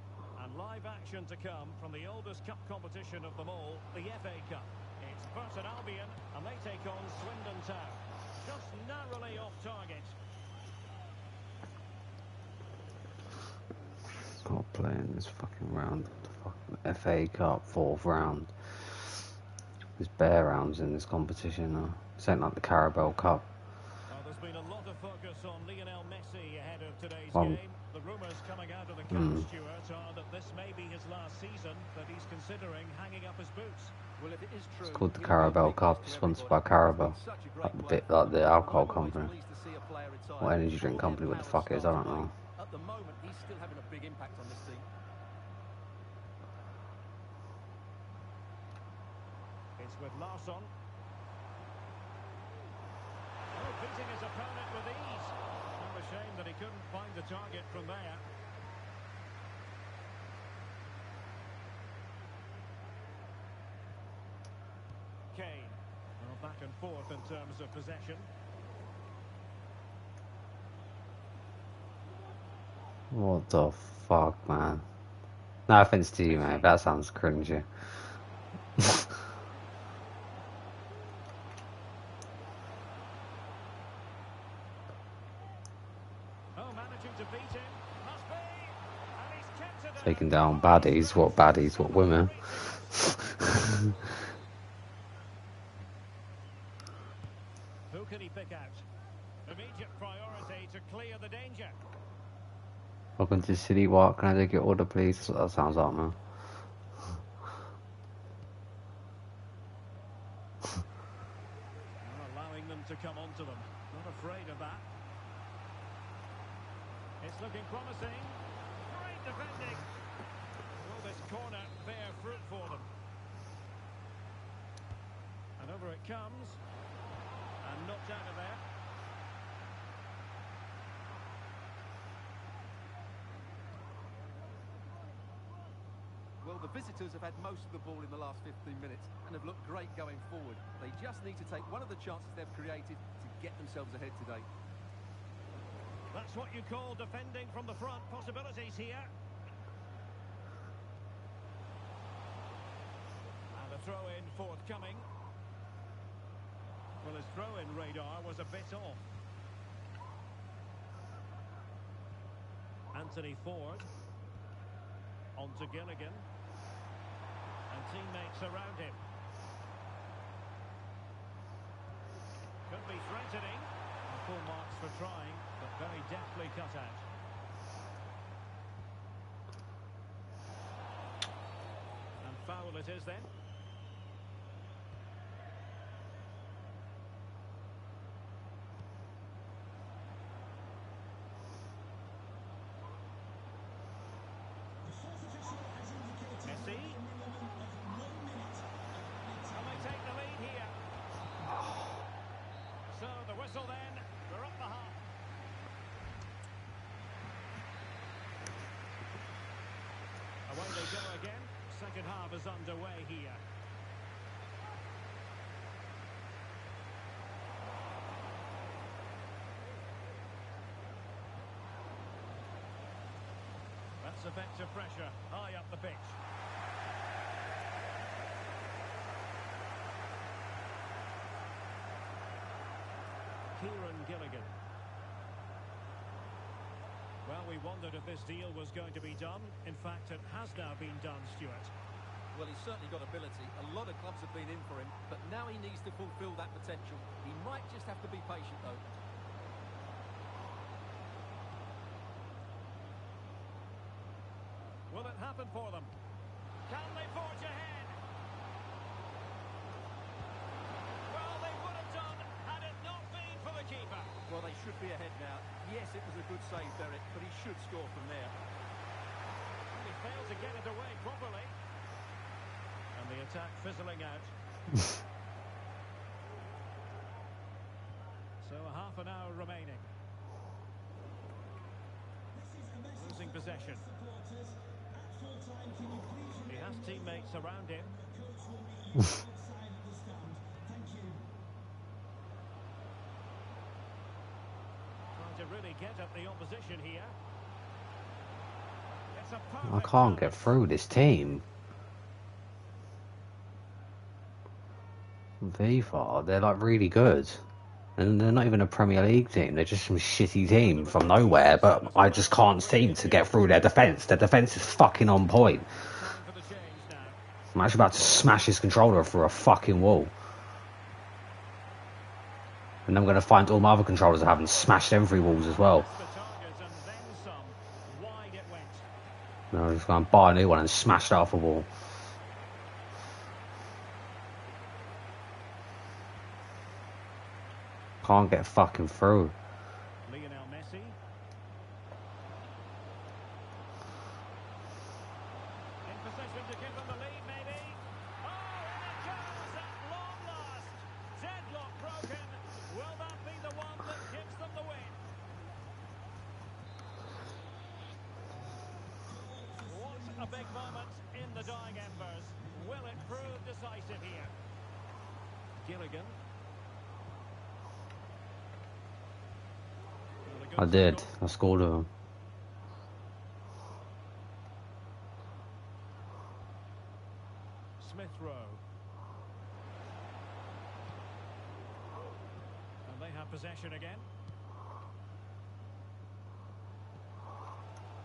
And live action to come from the oldest cup competition of them all, the FA Cup. It's Burton Albion, and they take on Swindon Town. Just narrowly off target. Not playing this fucking round of the fucking FA Cup 4th round. There's bare rounds in this competition though. This ain't like the Carabao Cup. Well, there's been a lot of focus on Lionel Messi ahead of today's game. The rumours coming out of the camp, Stuart, are that this may be his last season, that he's considering hanging up his boots. Well, if it is true, It's called the Carabao Cup, sponsored by Carabao. Like the alcohol company. Or energy drink company, what the fuck it is, I don't know. At the moment, he's still having a big impact on this team. It's with Larsson. Oh, beating his opponent with ease. Well, a shame that he couldn't find the target from there. Kane. Well, back and forth in terms of possession. What the fuck, man? No offense to you, mate. That sounds cringy. Taking down baddies. What baddies? What women? Who can he pick out? Immediate priority to clear the danger. Welcome to City Walk. Can I take your order, please? That's what that sounds like, man. Allowing them to come onto them. Not afraid of that. It's looking promising. Great defending. Will this corner bear fruit for them? And over it comes. And knocked out of there. Well, the visitors have had most of the ball in the last 15 minutes and have looked great going forward. They just need to take one of the chances they've created to get themselves ahead today. That's what you call defending from the front. Possibilities here. And a throw-in forthcoming. Well, his throw-in radar was a bit off. Anthony Ford. On to Gilligan. And teammates around him. Could be threatening. Full marks for trying, but very deftly cut out. And foul it is then. Messi. And they take the lead here. So the whistle then. We're up the half. Away they go again. Second half is underway here. That's effective pressure, high up the pitch. Kieran Gilligan. Well, we wondered if this deal was going to be done. In fact, it has now been done, Stuart. Well, he's certainly got ability. A lot of clubs have been in for him, but now he needs to fulfil that potential. He might just have to be patient, though. Will it happen for them? Can they forge ahead? Well, they would have done had it not been for the keeper. Well, they should be ahead now. Yes, it was a good save, Derek, but he should score from there. And he failed to get it away properly. And the attack fizzling out. So a half an hour remaining. Losing possession. He has teammates around him. Trying to really get at the opposition here. It's a I can't get through this team. FIFA, they're like really good. And they're not even a Premier League team, they're just some shitty team from nowhere, but I just can't seem to get through their defence. Their defence is fucking on point. I'm actually about to smash his controller through a fucking wall. And I'm going to find all my other controllers I have and smash them through walls as well. No, I'm just going to buy a new one and smash that off a wall. Can't get fucking through. Lionel Messi. In possession to give them the lead, maybe. Oh, and it goes at long last. Deadlock broken. Will that be the one that gives them the win? What a big moment in the dying embers. Will it prove decisive here? Gilligan. I did. I scored with him. Smith Rowe. And they have possession again.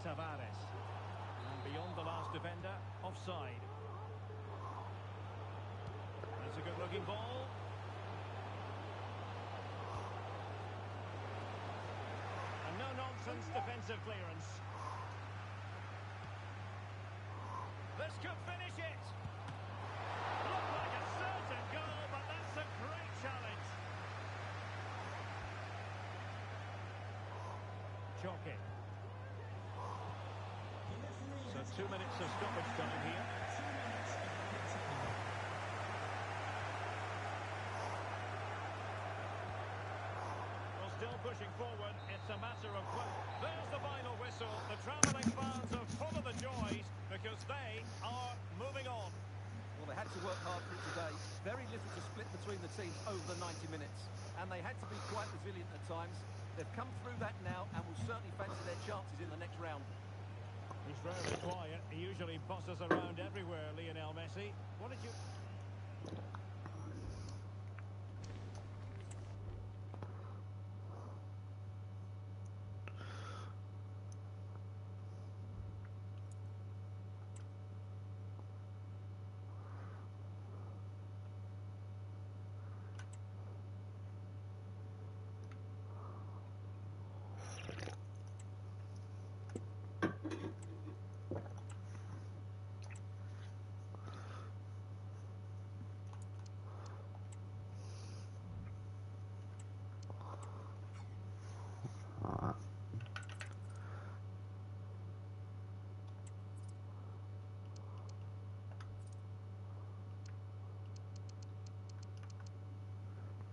Tavares. And beyond the last defender, offside. That's a good-looking ball. No-nonsense defensive clearance. This could finish it. Looked like a certain goal, but that's a great challenge. Jockey. So 2 minutes of stoppage time here. Still pushing forward, it's a matter of quote. There's the final whistle. The travelling fans are full of the joys because they are moving on. Well, they had to work hard for it today. Very little to split between the teams over the 90 minutes. And they had to be quite resilient at times. They've come through that now and will certainly fancy their chances in the next round. He's rarely quiet. He usually bosses around everywhere, Lionel Messi. What did you...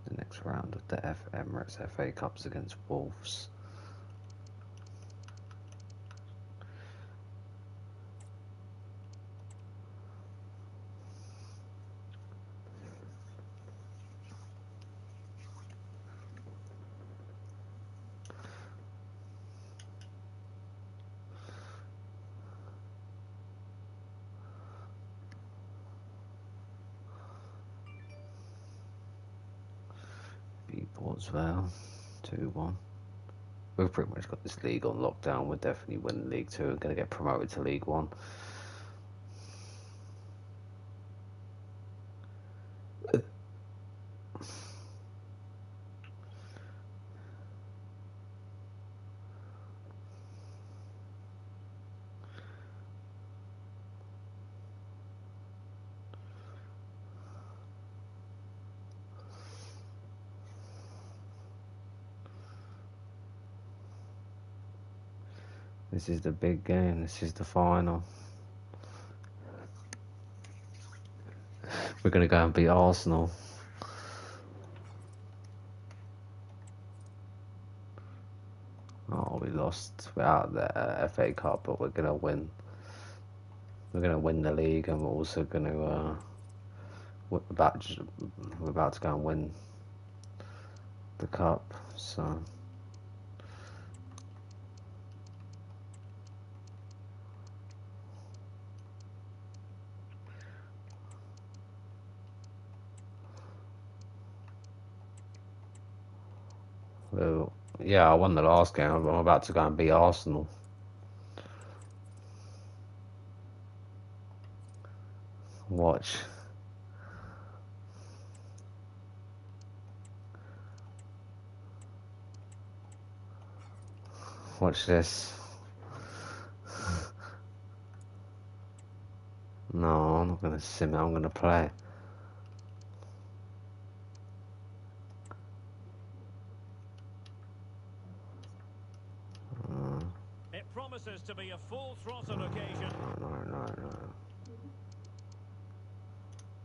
The next round of the Emirates FA Cups against Wolves. draw as well. 2-1. We've pretty much got this league on lockdown. We're definitely winning League 2 and going to get promoted to League 1. This is the big game. This is the final. We're going to go and beat Arsenal. Oh, we lost without the FA Cup, but we're going to win. We're going to win the league, and we're also going to we're about to go and win the cup. So well, yeah, I won the last game. I'm about to go and beat Arsenal. Watch. Watch this. No, I'm not going to sim it. I'm going to play. It promises to be a full throttle occasion. No.